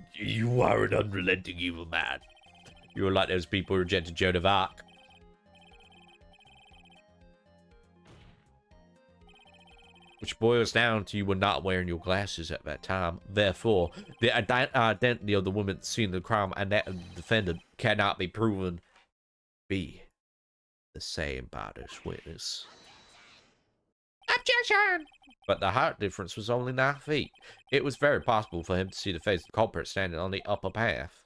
are an unrelenting evil man. You're like those people who rejected Joan of Arc. Which boils down to you were not wearing your glasses at that time. Therefore, the identity of the woman seen the crime and that of the defendant cannot be proven to be the same by this witness. Objection! But the height difference was only 9 feet. It was very possible for him to see the face of the culprit standing on the upper path.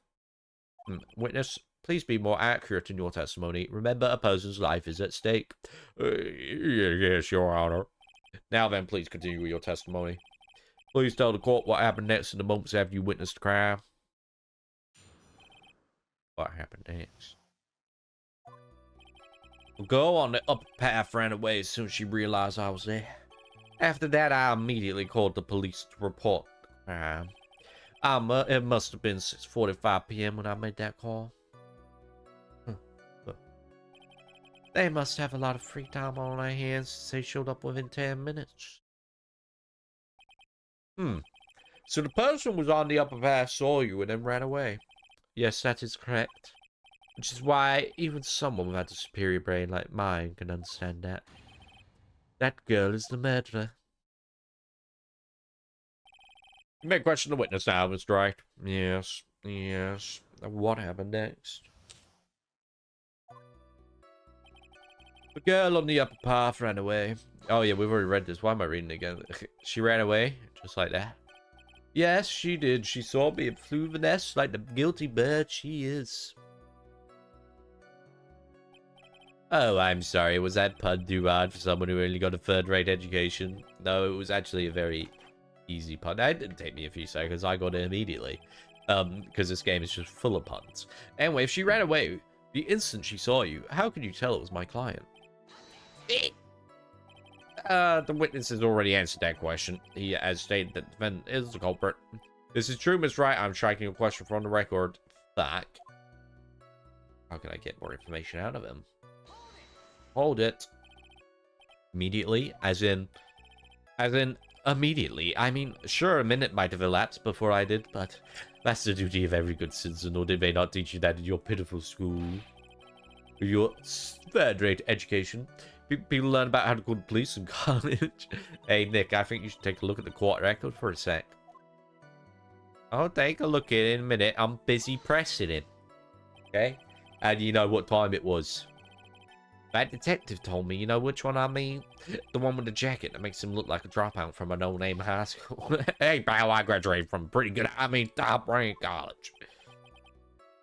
Witness, please be more accurate in your testimony. Remember, a person's life is at stake. Yes, Your Honor. Now then, please continue with your testimony. Please tell the court what happened next in the moments after you witnessed the crime. What happened next? The girl on the upper path ran away as soon as she realized I was there. After that, I immediately called the police to report the crime. It must have been 6:45 p.m. when I made that call. They must have a lot of free time on their hands since they showed up within 10 minutes. So the person was on the upper path, saw you, and then ran away. Yes, that is correct. Which is why even someone without a superior brain like mine can understand that. That girl is the murderer. You may question the witness now, Mr. Wright. Yes, yes. What happened next? The girl on the upper path ran away. Oh, yeah, we've already read this. Why am I reading it again? She ran away, just like that. Yes, she did. She saw me and flew the nest like the guilty bird she is. Oh, I'm sorry. Was that pun too hard for someone who only got a third-rate education? No, it was actually a very easy pun. It didn't take me a few seconds. I got it immediately. Because this game is just full of puns. Anyway, if she ran away the instant she saw you, how could you tell it was my client? The witness has already answered that question. He has stated that the defendant is the culprit. This is true, Miss Wright. I'm striking a question from the record. Fuck. How can I get more information out of him? Hold it. Immediately, as in immediately. I mean, sure, a minute might have elapsed before I did, but that's the duty of every good citizen, or did they not teach you that in your pitiful school? Your third-rate education. People learn about how to call the police in college. Hey, Nick, I think you should take a look at the court record for a sec. I'll take a look at it in a minute. I'm busy pressing it. Okay? And you know what time it was. That detective told me, you know which one I mean? The one with the jacket that makes him look like a dropout from a no-name high school. Hey, pal, I graduated from pretty good, top-ranked college.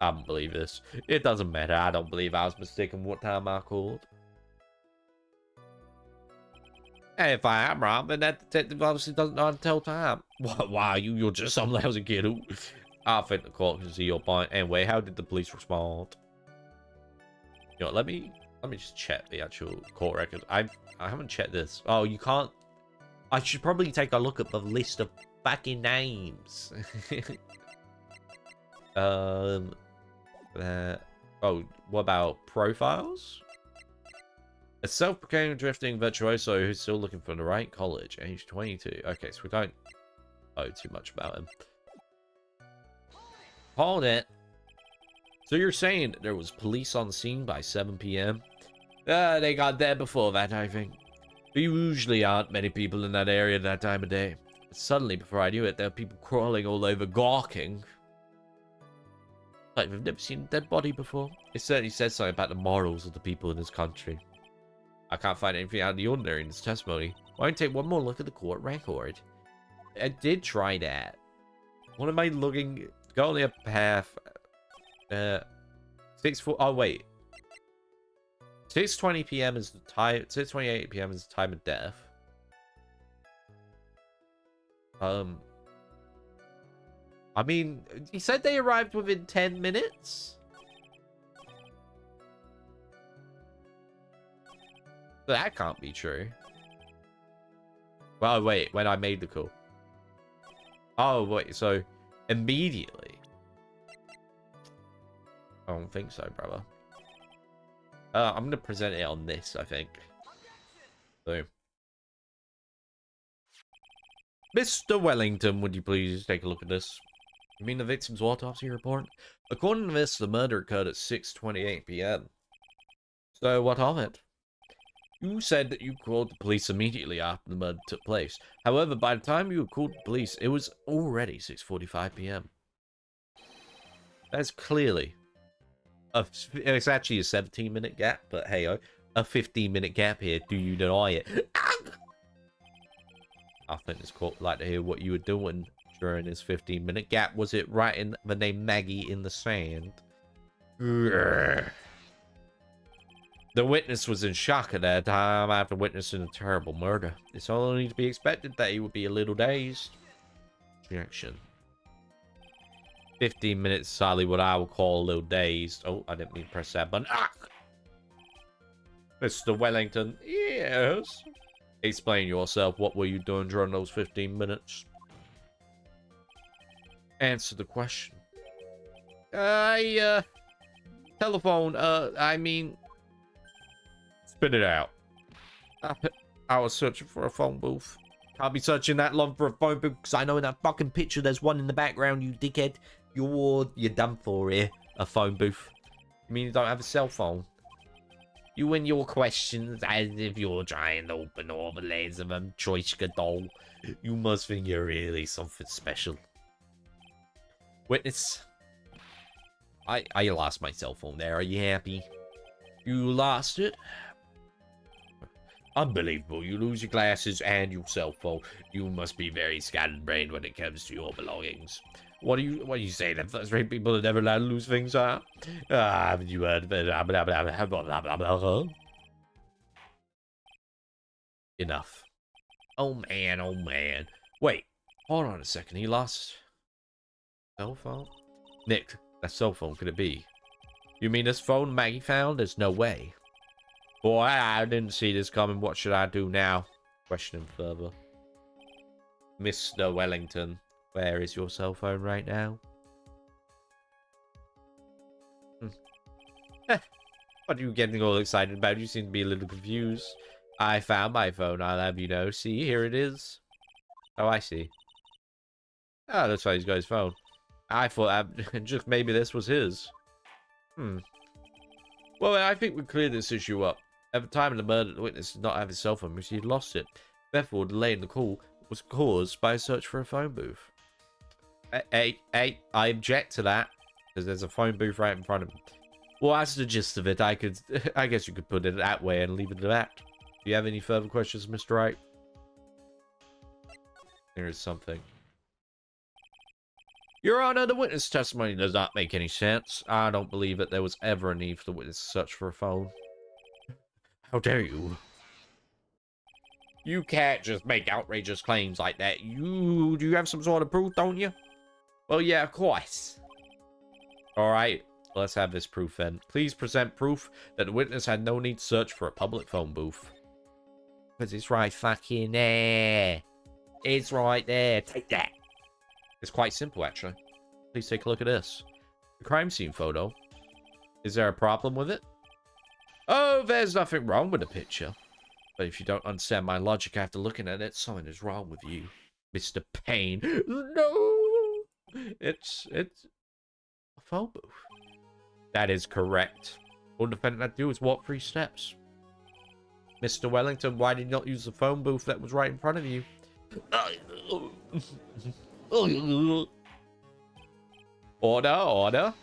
I don't believe this. It doesn't matter. I don't believe I was mistaken what time I called. And if I am wrong, then that detective obviously doesn't know how to tell time. Wow, you're just some lousy kid who... I think the court can see your point. Anyway, how did the police respond? You know, let me just check the actual court record. I haven't checked this. Oh, you can't... I should probably take a look at the list of fucking names. Oh, what about profiles? A self-proclaimed drifting virtuoso who's still looking for the right college, age 22. Okay, so we don't know too much about him. Hold it. So you're saying there was police on the scene by 7 p.m.? They got there before that, I think. There usually aren't many people in that area at that time of day. But suddenly, before I knew it, there were people crawling all over, gawking. Like we've never seen a dead body before. It certainly says something about the morals of the people in this country. I can't find anything out of the ordinary in this testimony. Why don't you take one more look at the court record? I did try that. What am I looking? Go on the upper path. 6:4. Oh wait. 6:20 p.m. is the time. 6:28 p.m. is the time of death. I mean, he said they arrived within 10 minutes. But that can't be true. Well, wait, when I made the call. Oh, wait, so immediately. I don't think so, brother. I'm going to present it on this, I think. So. Mr. Wellington, would you please take a look at this? You mean the victim's autopsy report? According to this, the murder occurred at 6:28 p.m. So, what of it? You said that you called the police immediately after the murder took place. However, by the time you called the police, it was already 6:45 p.m. That's clearly... it's actually a 17-minute gap, but hey-oh, a 15-minute gap here. Do you deny it? I think this court would like to hear what you were doing during this 15-minute gap. Was it writing the name Maggie in the sand? The witness was in shock at that time after witnessing a terrible murder. It's only to be expected that he would be a little dazed. Objection. 15 minutes, sadly, what I would call a little dazed. Oh, I didn't mean to press that button. Ah! Mr. Wellington, yes? Explain yourself. What were you doing during those 15 minutes? Answer the question. Telephone, I mean... Spit it out. I was searching for a phone booth. Can't be searching that long for a phone booth because I know in that fucking picture there's one in the background, you dickhead. You're done for here. A phone booth. You mean you don't have a cell phone? You and your questions as if you're trying to open all the layers of a Choichka doll. You must think you're really something special. Witness. I lost my cell phone there. Are you happy? You lost it? Unbelievable. You lose your glasses and your cell phone. You must be very scattered-brained when it comes to your belongings. What do you say? That first-rate people are never allowed to lose things, huh? Haven't you heard of it? Enough. Oh man, oh man. Wait, hold on a second. He lost cell phone? Nick, that cell phone could it be? You mean this phone Maggie found? There's no way. Boy, I didn't see this coming. What should I do now? Questioning further. Mr. Wellington, where is your cell phone right now? What are you getting all excited about? You seem to be a little confused. I found my phone, I'll have you know. See, here it is. Oh, I see. Oh, that's why he's got his phone. I thought just maybe this was his. Well, I think we cleared this issue up. At the time of the murder, the witness did not have his cell phone because he had lost it. Therefore, the delay in the call was caused by a search for a phone booth. Hey, I object to that because there's a phone booth right in front of him. Well, that's the gist of it. I guess you could put it that way and leave it at that. Do you have any further questions, Mr. Wright? There is something. Your Honor, the witness testimony does not make any sense. I don't believe that there was ever a need for the witness to search for a phone. How dare you? You can't just make outrageous claims like that. Do you have some sort of proof, don't you? Well, yeah, of course. All right, let's have this proof then. Please present proof that the witness had no need to search for a public phone booth. Because it's right fucking there. It's right there. Take that. It's quite simple, actually. Please take a look at this. The crime scene photo. Is there a problem with it? Oh, there's nothing wrong with the picture. But if you don't understand my logic after looking at it, something is wrong with you, Mr. Payne. No! It's a phone booth. That is correct. All the defendant had to do is walk 3 steps. Mr. Wellington, why did you not use the phone booth that was right in front of you? Order.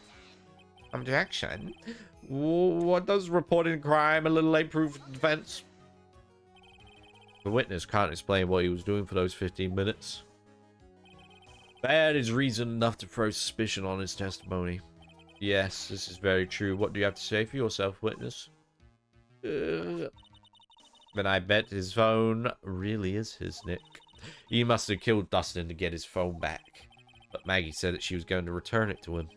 Objection. What does reporting crime a little late proof of defense? The witness can't explain what he was doing for those 15 minutes. That is reason enough to throw suspicion on his testimony. Yes, this is very true. What do you have to say for yourself, witness? Then I bet his phone really is his, Nick. He must have killed Dustin to get his phone back. But Maggie said that she was going to return it to him.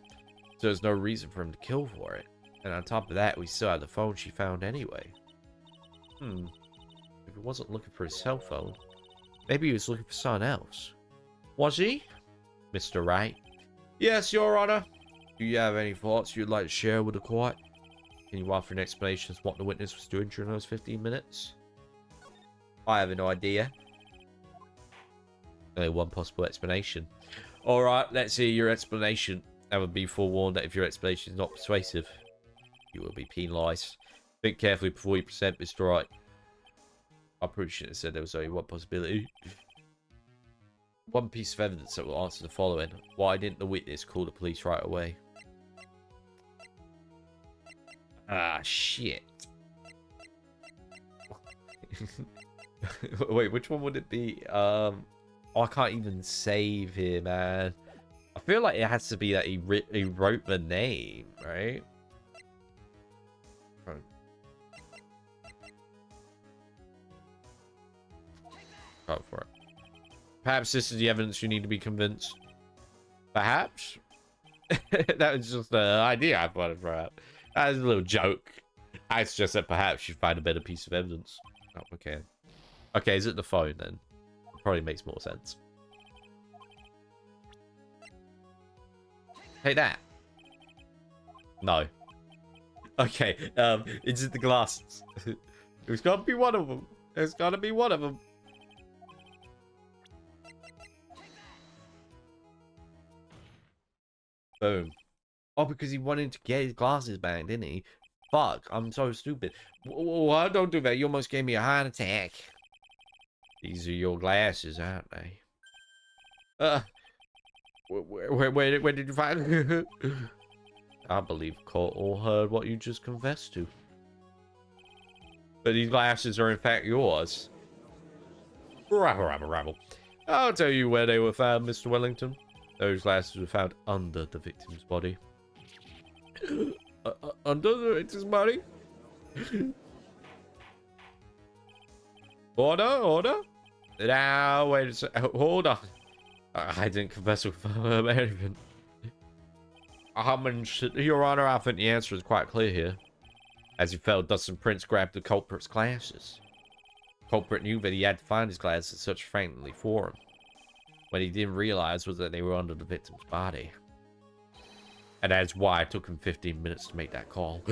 So there's no reason for him to kill for it. And on top of that, we still have the phone she found anyway. If he wasn't looking for his cell phone, maybe he was looking for someone else. Was he? Mr. Wright? Yes, Your Honor. Do you have any thoughts you'd like to share with the court? Can you offer an explanation as to what the witness was doing during those 15 minutes? I have no idea. Only one possible explanation. Alright, let's hear your explanation. I would be forewarned that if your explanation is not persuasive, you will be penalised. Think carefully before you present, Mr. Wright. I probably shouldn't have said there was only one possibility. One piece of evidence that will answer the following. Why didn't the witness call the police right away? Ah, shit. Wait, which one would it be? Oh, I can't even save here, man. I feel like it has to be that he wrote the name, right? Go for it. Perhaps this is the evidence you need to be convinced. Perhaps? That was just the idea I thought of. That was a little joke. I suggested perhaps you find a better piece of evidence. Oh, okay. Okay, is it the phone then? Probably makes more sense. Hey, that. No. Okay, is it the glasses? There's gotta be one of them. There's gotta be one of them. Boom. Oh, because he wanted to get his glasses back, didn't he? Fuck, I'm so stupid. What? Don't do that. You almost gave me a heart attack. These are your glasses, aren't they? Where did you find? I believe Cole heard what you just confessed to. But these glasses are in fact yours. Rabble. I'll tell you where they were found, Mr. Wellington. Those glasses were found under the victim's body. Under the victim's body? Order? Now, wait a second. Hold on. I didn't confess with anything. Your Honor, I think the answer is quite clear here. As he fell, Dustin Prince grabbed the culprit's glasses. The culprit knew that he had to find his glasses such frantically for him. What he didn't realize was that they were under the victim's body. And that's why it took him 15 minutes to make that call.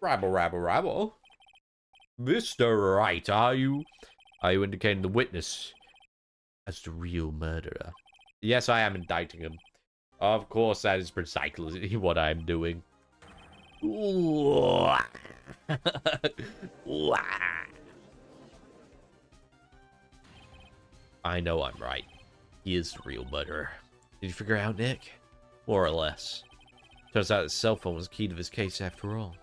Rabble. Mr. Wright, are you indicating the witness as the real murderer? Yes, I am indicting him. Of course, that is precisely what I'm doing. I know I'm right. He is the real murderer. Did you figure it out, Nick? More or less. Turns out his cell phone was key to this case after all.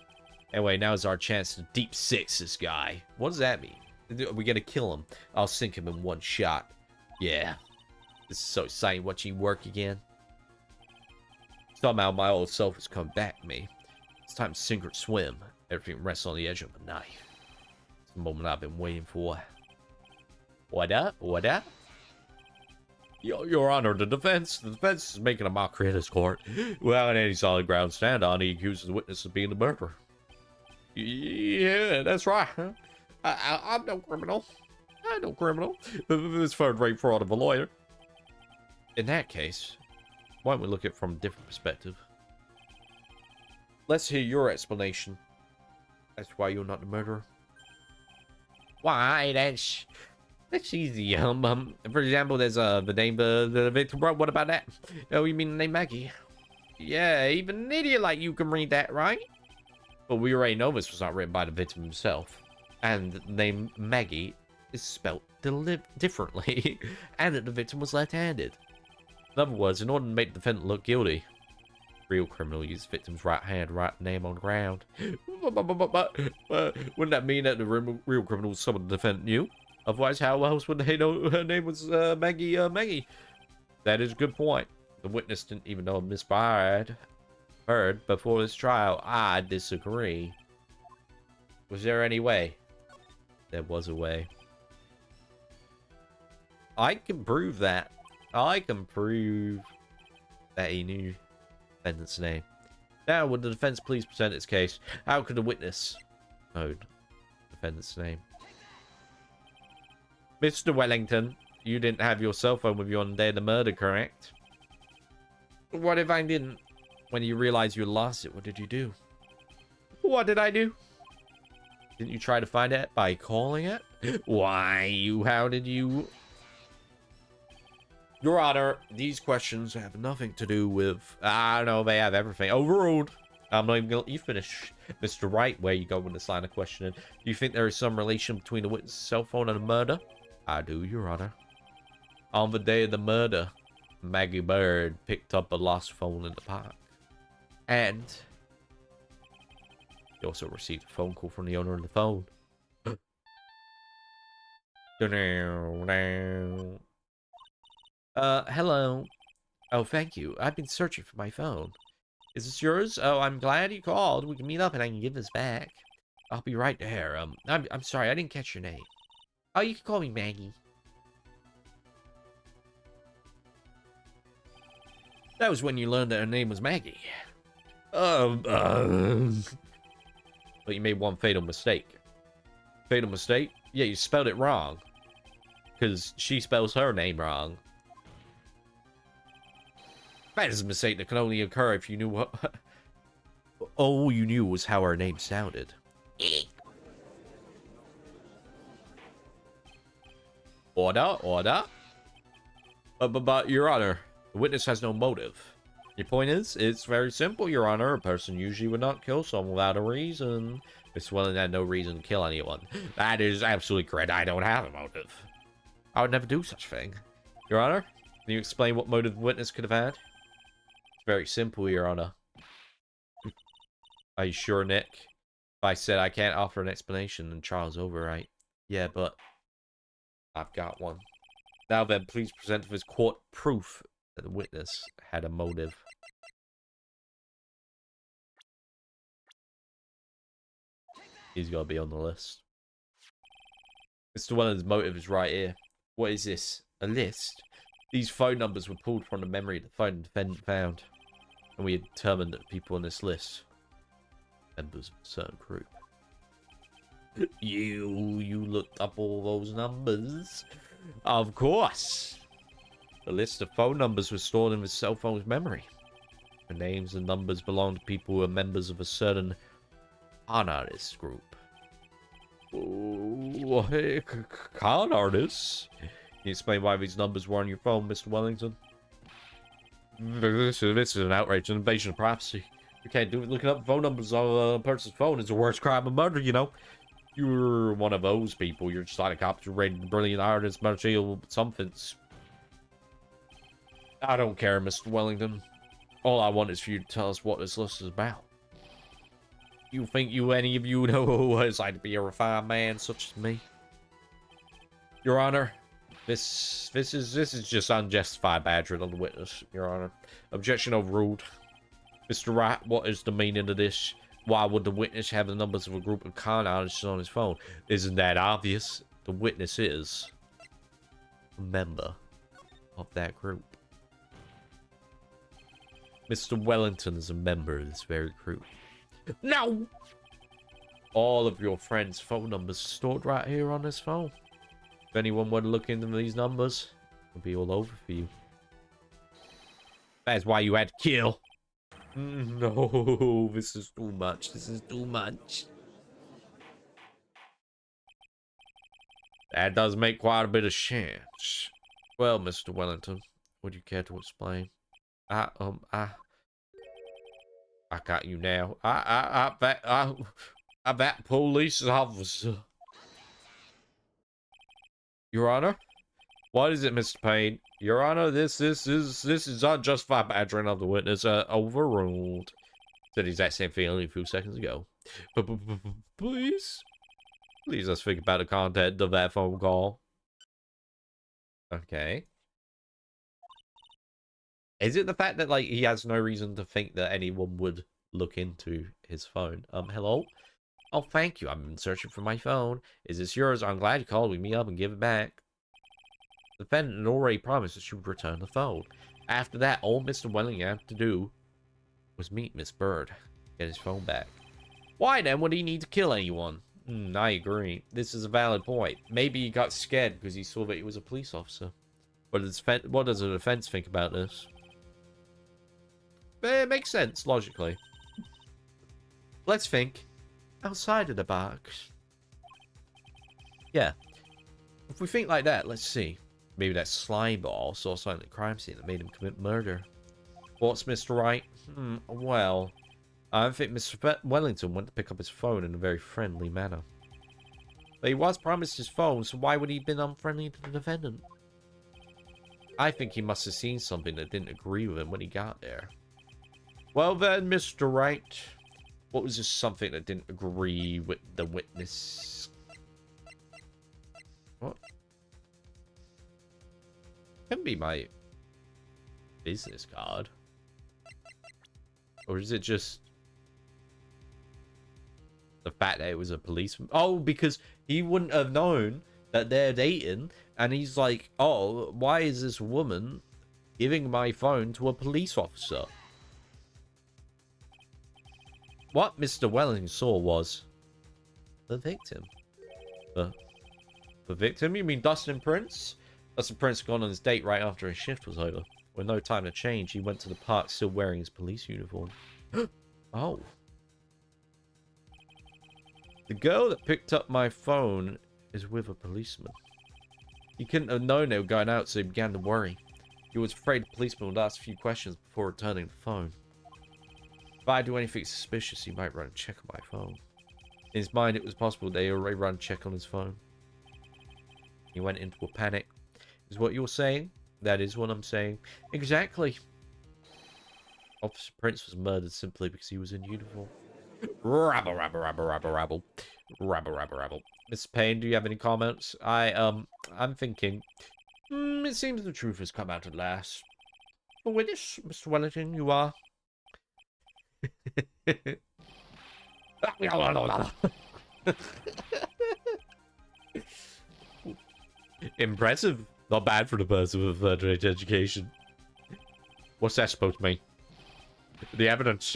Anyway, now's our chance to deep six this guy. What does that mean? Are we gonna kill him? I'll sink him in one shot. Yeah. This is so exciting watching you work again. Somehow my old self has come back to me. It's time to sink or swim. Everything rests on the edge of a knife. It's the moment I've been waiting for. What up? Your Honor, the defense is making a mockery of this court. Without any solid ground to stand on, he accuses the witness of being the murderer. Yeah, that's right. I'm no criminal. This third rate fraud of a lawyer. In that case, why don't we look at it from a different perspective? Let's hear your explanation. That's why you're not the murderer. Why, that's easy. For example, there's the name of the victim. What about that? Oh, you mean the name Maggie? Yeah, even an idiot like you can read that, right? But we already know this was not written by the victim himself. And the name Maggie is spelt differently. And that the victim was left-handed. In other words, in order to make the defendant look guilty, real criminal used victim's right hand to write the name on the ground. Wouldn't that mean that the real criminal was someone the defendant knew? Otherwise, how else would they know her name was Maggie? That is a good point. The witness didn't even know Miss Bard heard before this trial. I disagree. Was there any way? There was a way. I can prove that. I can prove that he knew the defendant's name. Now, would the defense please present its case? How could a witness know the defendant's name? Mr. Wellington, you didn't have your cell phone with you on the day of the murder, correct? What if I didn't? When you realized you lost it, what did you do? What did I do? Didn't you try to find it by calling it? Why, how did you... Your Honor, these questions have nothing to do with... I don't know, they have everything. Overruled. I'm not even gonna let you finish. Mr. Wright, where you go with this line of questioning? Do you think there is some relation between the witness' cell phone and the murder? I do, Your Honor. On the day of the murder, Maggie Bird picked up a lost phone in the park. And he also received a phone call from the owner of the phone. Hello. Oh, thank you. I've been searching for my phone. Is this yours? Oh, I'm glad you called. We can meet up and I can give this back. I'll be right there. I'm sorry, I didn't catch your name. Oh, you can call me Maggie. That was when you learned that her name was Maggie. But you made one fatal mistake. Fatal mistake? Yeah, you spelled it wrong. Because she spells her name wrong. That is a mistake that can only occur if you knew what... All you knew was how her name sounded. Order? But, Your Honor, The witness has no motive. Your point is, it's very simple, Your Honor. A person usually would not kill someone without a reason. Mr. Wellington had no reason to kill anyone. That is absolutely correct. I don't have a motive. I would never do such a thing. Your Honor, can you explain what motive the witness could have had? It's very simple, Your Honor. Are you sure, Nick? If I said I can't offer an explanation, then trial's over, right? Yeah, but I've got one. Now then, please present to this court proof that the witness had a motive. He's got to be on the list. Mr. Wellington's motive is right here. What is this? A list? These phone numbers were pulled from the memory the phone defendant found. And we had determined that people on this list members of a certain group. You looked up all those numbers? Of course. The list of phone numbers was stored in the cell phone's memory. The names and numbers belonged to people who are members of a certain con artist group. Oh, hey, con artists? Can you explain why these numbers were on your phone, Mr. Wellington? This is an outrage, an invasion of privacy. You can't do it. Looking up phone numbers on a person's phone is the worst crime of murder, you know. You're one of those people. You're just like a cop rated brilliant artist, material somethings. I don't care, Mr. Wellington. All I want is for you to tell us what this list is about. You think any of you know what it's like to be a refined man such as me? Your Honor, this is just unjustified badgering on the witness, Your Honor. Objection overruled. Mr. Wright, what is the meaning of this? Why would the witness have the numbers of a group of con artists on his phone? Isn't that obvious? The witness is a member of that group. Mr. Wellington is a member of this very group. No! All of your friends' phone numbers are stored right here on this phone. If anyone were to look into these numbers, it would be all over for you. That's why you had to kill. No, this is too much. This is too much. That does make quite a bit of sense. Well, Mr. Wellington, would you care to explain? I got you now. I'm that police officer. Your Honor? What is it, Mr. Payne? Your Honor, this is unjustified badgering of the witness. Overruled. Said the exact same thing only a few seconds ago. Please? Please, let's think about the content of that phone call. Okay. Is it the fact that, like, he has no reason to think that anyone would look into his phone? Hello? Oh, thank you. I've been searching for my phone. Is this yours? I'm glad you called me up and give it back. The defendant had already promised that she would return the phone. After that, all Mr. Wellington had to do was meet Miss Bird, get his phone back. Why then would he need to kill anyone? I agree. This is a valid point. Maybe he got scared because he saw that he was a police officer. What does the defense think about this? It makes sense, logically. Let's think outside of the box. Yeah. If we think like that, let's see. Maybe that slime ball saw something at the crime scene that made him commit murder. What's Mr. Wright? Well, I think Mr. Wellington went to pick up his phone in a very friendly manner. But he was promised his phone, so why would he have been unfriendly to the defendant? I think he must have seen something that didn't agree with him when he got there. Well then, Mr. Wright, what was this something that didn't agree with the witness? What? Can be my business card. Or is it just the fact that it was a policeman? Oh, because he wouldn't have known that they're dating, and he's like, oh, why is this woman giving my phone to a police officer? What Mr. Wellington saw was the victim. The victim? You mean Dustin Prince? Dustin Prince had gone on his date right after his shift was over. With no time to change, he went to the park still wearing his police uniform. Oh. The girl that picked up my phone is with a policeman. He couldn't have known they were going out, so he began to worry. He was afraid the policeman would ask a few questions before returning the phone. If I do anything suspicious, he might run a check on my phone. In his mind, it was possible they already run a check on his phone. He went into a panic. Is what you're saying? That is what I'm saying. Exactly. Officer Prince was murdered simply because he was in uniform. Rabble, rabble, rabble, rabble, rabble. Rabble, rabble, rabble. Mr. Payne, do you have any comments? I'm thinking. It seems the truth has come out at last. A witness, Mr. Wellington, you are. Impressive. Not bad for the person with a third-rate education. What's that supposed to mean? The evidence.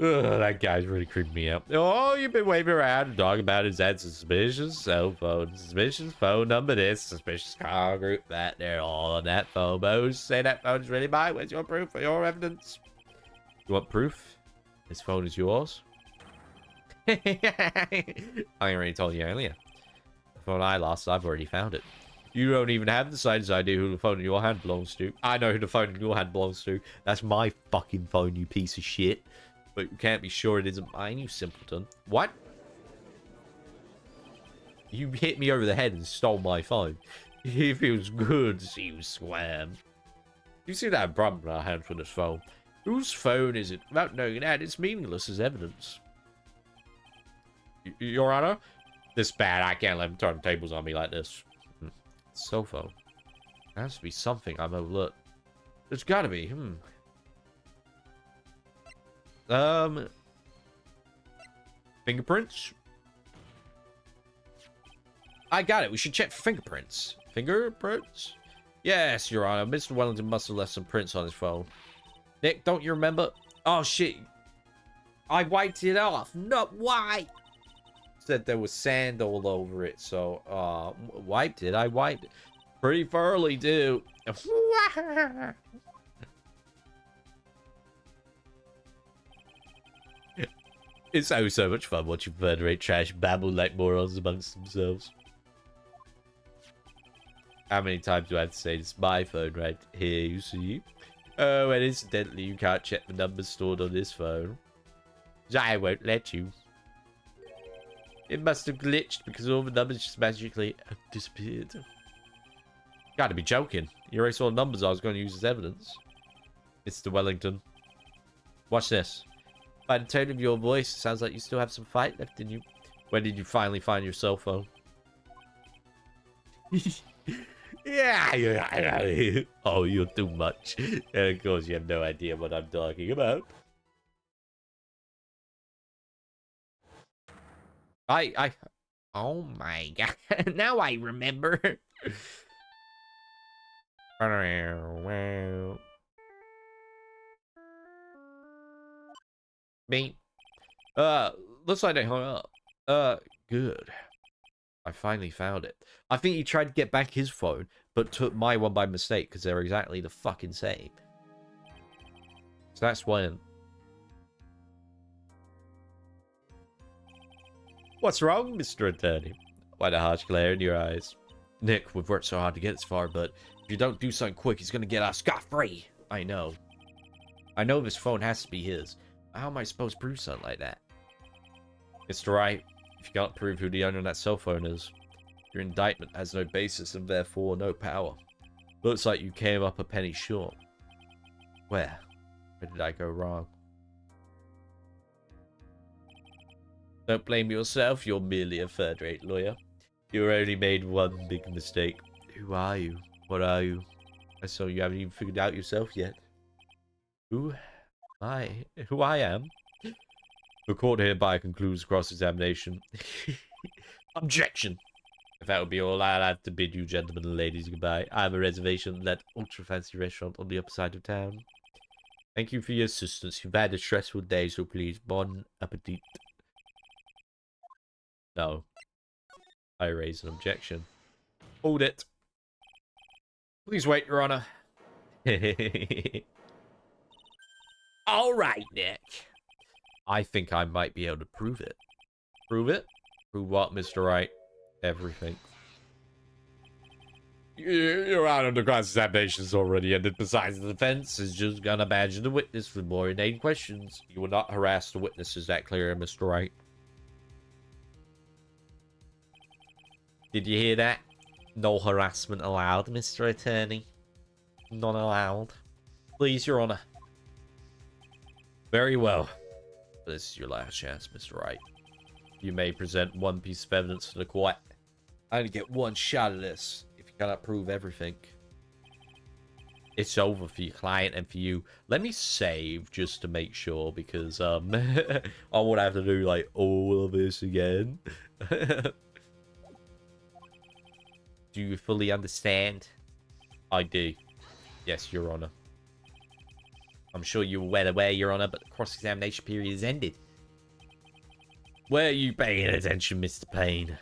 Ugh, that guy's really creeping me out. Oh, you've been waving around and talking about his dad's suspicious cell phone, suspicious phone number this, suspicious car group that. They're all on that phone. Most say that phone's really mine. Where's your proof or your evidence? You want proof? This phone is yours? I already told you earlier. The phone I lost, I've already found it. You don't even have the slightest idea who the phone in your hand belongs to. I know who the phone in your hand belongs to. That's my fucking phone, you piece of shit. But you can't be sure it isn't mine, you simpleton. What? You hit me over the head and stole my phone. It feels good to see you swam. You see that problem in our hands with this phone? Whose phone is it? Without knowing that, it's meaningless as evidence. Your Honor? This bad. I can't let him turn tables on me like this. Cell phone. There has to be something I'm overlooked. There's gotta be. Fingerprints? I got it. We should check for fingerprints. Fingerprints? Yes, Your Honor. Mr. Wellington must have left some prints on his phone. Nick, don't you remember? Oh, shit. I wiped it off. No, why? Said there was sand all over it, so, wiped it. I wiped it. Pretty thoroughly, too. It's so much fun watching third-rate trash babble like morons amongst themselves. How many times do I have to say this? My phone right here, you see? Oh, and incidentally, you can't check the numbers stored on this phone. I won't let you. It must have glitched because all the numbers just magically disappeared. Gotta be joking. You already saw the numbers I was going to use as evidence. Mr. Wellington. Watch this. By the tone of your voice, it sounds like you still have some fight left in you. When did you finally find your cell phone? Yeah. Oh, you're too much. And of course, you have no idea what I'm talking about. Oh my god. Now I remember. Me. Looks like they hung up. Good. I finally found it. I think he tried to get back his phone, but took my one by mistake because they're exactly the fucking same. So that's when. What's wrong, Mr. Attorney? Why the harsh glare in your eyes? Nick, we've worked so hard to get this far, but if you don't do something quick, he's gonna get us scot-free. I know. I know this phone has to be his. How am I supposed to prove something like that? Mr. Wright, if you can't prove who the owner of that cell phone is, your indictment has no basis and therefore no power. Looks like you came up a penny short. Where did I go wrong? Don't blame yourself, you're merely a third-rate lawyer. You only made one big mistake. Who are you? What are you? I saw you haven't even figured out yourself yet. Who I am? The court hereby concludes cross-examination. Objection! If that would be all, I'll have to bid you gentlemen and ladies goodbye. I have a reservation at that ultra-fancy restaurant on the upper side of town. Thank you for your assistance. You've had a stressful day, so please, bon appetit. No. I raise an objection. Hold it. Please wait, Your Honor. All right, Nick. I think I might be able to prove it. Prove it? Prove what, Mr. Wright? Everything. Your Honor, the cross-examination's already ended. Besides, the defense is just gonna badger the witness with more inane questions. You will not harass the witness. Is that clear, Mr. Wright? Did you hear that? No harassment allowed, Mr. Attorney. Not allowed. Please, Your Honor. Very well. This is your last chance, Mr. Wright. You may present one piece of evidence to the court. I only get one shot at this. If you cannot prove everything, it's over for your client and for you. Let me save just to make sure, because I won't have to do like all of this again. Do you fully understand? I do. Yes, Your Honor. I'm sure you're well aware, Your Honor, but the cross-examination period is ended. Where are you paying attention, Mr. Payne?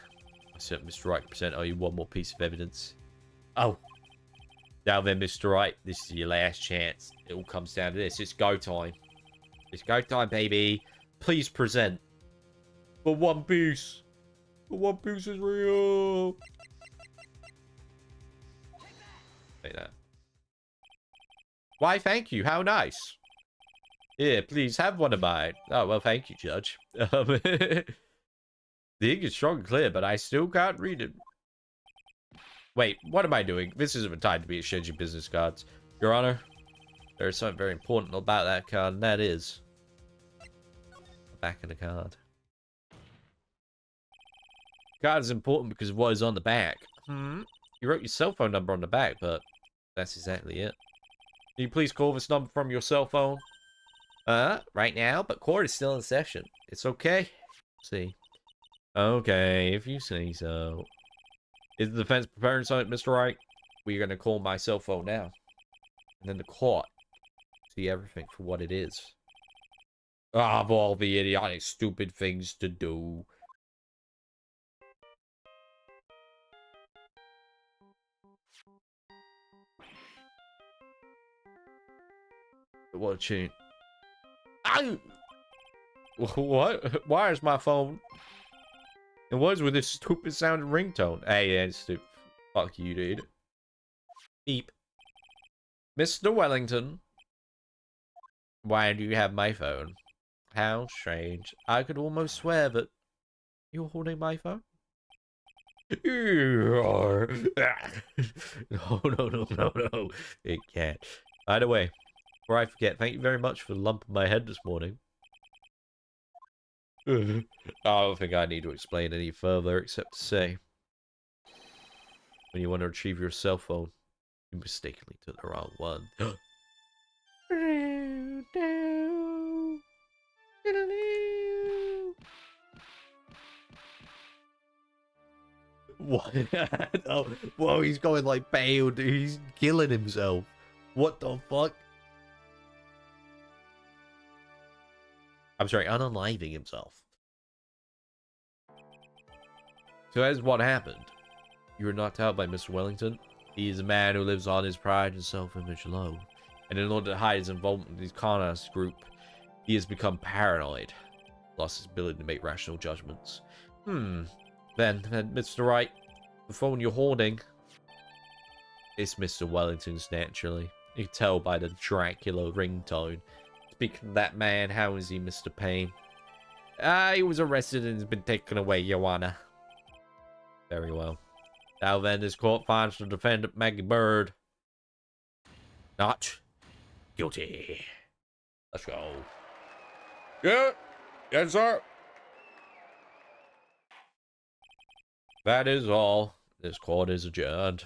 I said, Mr. Wright, to present you one more piece of evidence. Oh. Now then, Mr. Wright, this is your last chance. It all comes down to this. It's go time. It's go time, baby. Please present. For one piece. For one piece is real. Take that. Why, thank you. How nice. Here, please have one of mine. Oh, well, thank you, Judge. The ink is strong and clear, but I still can't read it. Wait, what am I doing? This isn't the time to be exchanging business cards. Your Honor, there is something very important about that card, and that is the back of the card. The card is important because of what is on the back. You wrote your cell phone number on the back, but that's exactly it. Can you please call this number from your cell phone? Right now, but court is still in session. It's okay. Let's see. Okay, if you say so. Is the defense preparing something, Mr. Wright? We're going to call my cell phone now. And then the court. See everything for what it is. Of all the idiotic, stupid things to do. What a tune. What? Why is my phone? It was with this stupid sounding ringtone. Hey, yeah, it's stupid. Fuck you, dude. Beep. Mr. Wellington. Why do you have my phone? How strange. I could almost swear that you're holding my phone. No. It can't. By the way, before I forget, thank you very much for lumping my head this morning. I don't think I need to explain any further, except to say, when you want to retrieve your cell phone, you mistakenly took the wrong one. What? Oh, whoa, he's going like pale, dude. He's killing himself. What the fuck? I'm sorry, unaliving himself. So that's what happened. You were knocked out by Mr. Wellington. He is a man who lives on his pride and self-image low. And in order to hide his involvement in his con artist group, he has become paranoid. Lost his ability to make rational judgments. Then, Mr. Wright, the phone you're holding, it's Mr. Wellington's, naturally. You can tell by the Dracula ringtone. Speaking of that man, how is he, Mr. Payne? He was arrested and has been taken away, Your Honor. Very well. Now then, this court finds the defendant, Maggie Bird, not guilty. Let's go. Yeah. Yes, sir. That is all. This court is adjourned.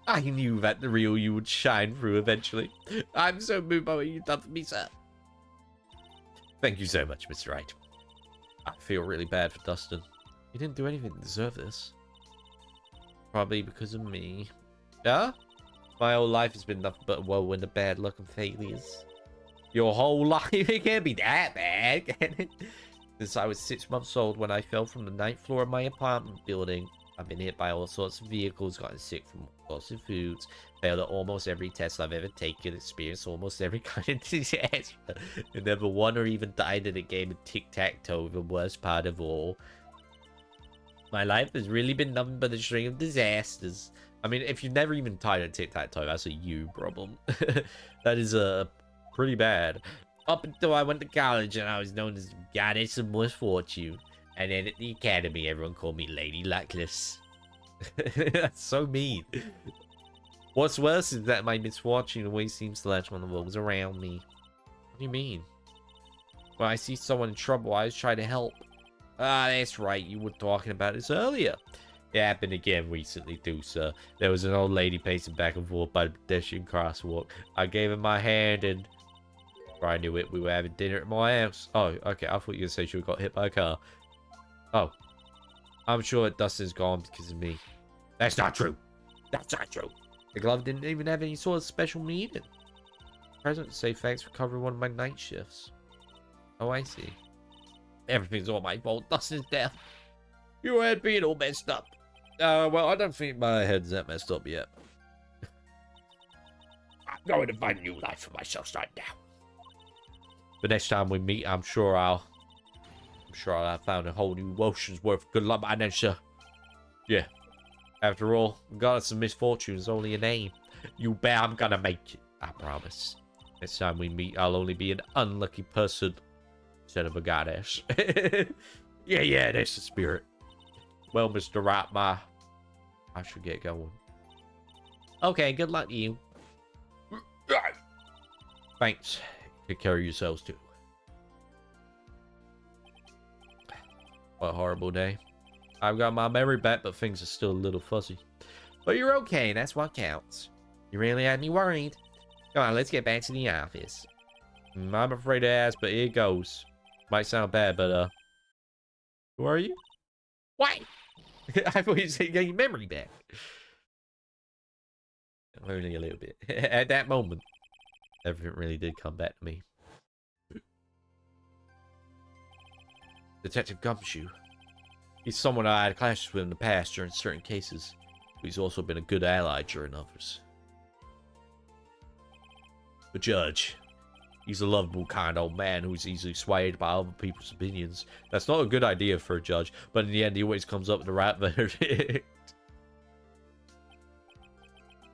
I knew that the real you would shine through eventually. I'm so moved by what you've done for me, sir. Thank you so much, Mr. Wright. I feel really bad for Dustin. He didn't do anything to deserve this. Probably because of me. Yeah? My whole life has been nothing but a whirlwind of bad luck and failures. Your whole life? It can't be that bad, can it? Since I was 6 months old when I fell from the 9th floor of my apartment building I've been hit by all sorts of vehicles, gotten sick from all sorts of foods, failed at almost every test I've ever taken, experienced almost every kind of disaster, and never won or even died in a game of tic-tac-toe, the worst part of all. My life has really been nothing but a string of disasters. I mean, if you've never even tried a tic-tac-toe, that's a you problem. That is pretty bad. Up until I went to college and I was known as the goddess of misfortune. And then at the academy, everyone called me Lady Luckless. That's so mean. What's worse is that my misfortune always seems to latch on the those around me. What do you mean? When I see someone in trouble, I always try to help. Ah, that's right. You were talking about this earlier. It happened again recently too, sir. There was an old lady pacing back and forth by the pedestrian crosswalk. I gave her my hand and... before I knew it, we were having dinner at my house. Oh, okay. I thought you were going to say she got hit by a car. Oh. I'm sure that Dustin's gone because of me. That's not true. That's not true. The glove didn't even have any sort of special meaning. Present to say thanks for covering one of my night shifts. Oh, I see. Everything's all my fault. Dustin's death. Your head being all messed up. Well, I don't think my head's that messed up yet. I'm going to find a new life for myself right now. The next time we meet, I'm sure I'll have found a whole new ocean's worth of good luck by then, sir. Yeah. After all, regardless of misfortune, is only a name. You bet I'm gonna make it. I promise. Next time we meet, I'll only be an unlucky person instead of a goddess. Yeah, that's the spirit. Well, Mr. Wright, I should get going. Okay, good luck to you. Thanks. Take care of yourselves, too. What a horrible day. I've got my memory back, but things are still a little fuzzy. But you're okay, that's what counts. You really had me worried. Come on, let's get back to the office. I'm afraid to ask, but here goes. Might sound bad, but, who are you? What? I thought you said you got your memory back. Only a little bit. At that moment, everything really did come back to me. Detective Gumshoe. He's someone I had clashes with in the past during certain cases, but he's also been a good ally during others. The judge. He's a lovable, kind old man who's easily swayed by other people's opinions. That's not a good idea for a judge, but in the end, he always comes up with the right verdict.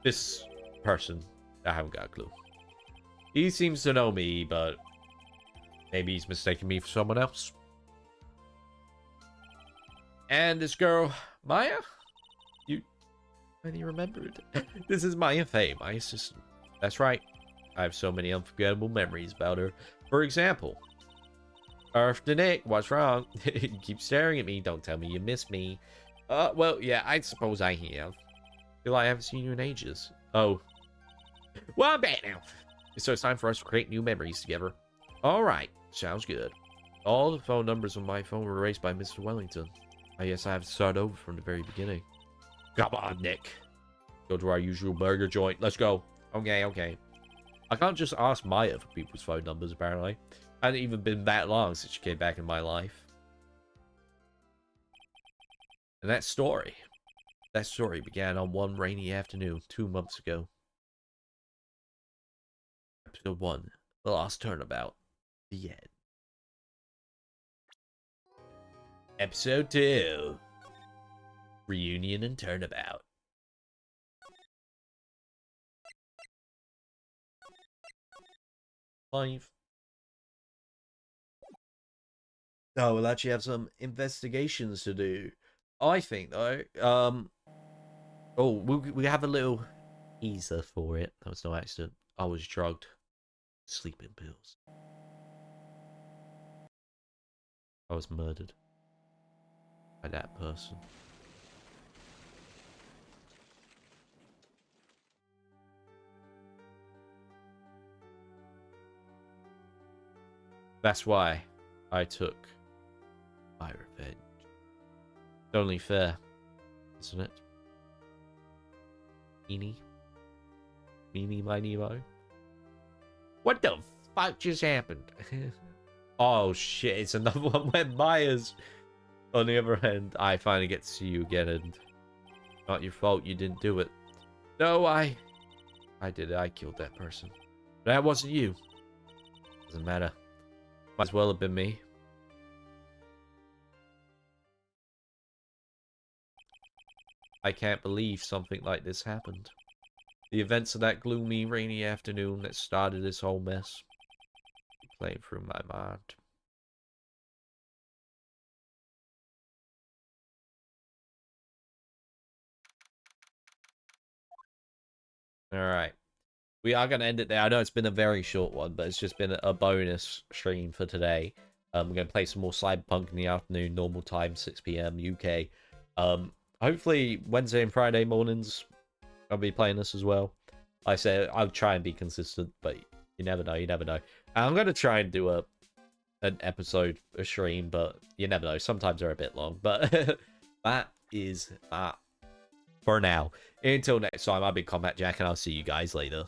This person, I haven't got a clue. He seems to know me, but maybe he's mistaken me for someone else. And this girl, Maya? You already remembered. This is Maya Faye, my assistant. That's right. I have so many unforgettable memories about her. For example, Earth to Nick, what's wrong? You keep staring at me. Don't tell me you miss me. Well, yeah, I suppose I have. Feel like I haven't seen you in ages. Oh. Well, I'm back now. So it's time for us to create new memories together. All right. Sounds good. All the phone numbers on my phone were erased by Mr. Wellington. I guess I have to start over from the very beginning. Come on, Nick. Go to our usual burger joint. Let's go. Okay. I can't just ask Maya for people's phone numbers, apparently. It hasn't even been that long since she came back in my life. And that story began on one rainy afternoon 2 months ago. Episode 1, The Lost Turnabout. The end. Episode 2, Reunion and Turnabout. Oh, we'll actually have some investigations to do. I think, though. Oh, we have a little teaser for it. That was no accident. I was drugged. Sleeping pills. I was murdered by that person. That's why I took my revenge. It's only fair, isn't it? Meanie, miny, mo. What the fuck just happened? Oh shit, it's another one where Maya's on the other end. I finally get to see you again, and Not your fault you didn't do it. No, I did it. I killed that person. That wasn't you. Doesn't matter. Might as well have been me. I can't believe something like this happened. The events of that gloomy, rainy afternoon that started this whole mess playing through my mind. Alright. We are going to end it there. I know it's been a very short one, but it's just been a bonus stream for today. We're going to play some more Cyberpunk in the afternoon, normal time, 6 p.m. UK. Hopefully, Wednesday and Friday mornings, I'll be playing this as well. Like I said, I'll try and be consistent, but you never know, you never know. I'm going to try and do an episode, a stream, but you never know. Sometimes they're a bit long, but that is that for now. Until next time, I've been Combat Jack, and I'll see you guys later.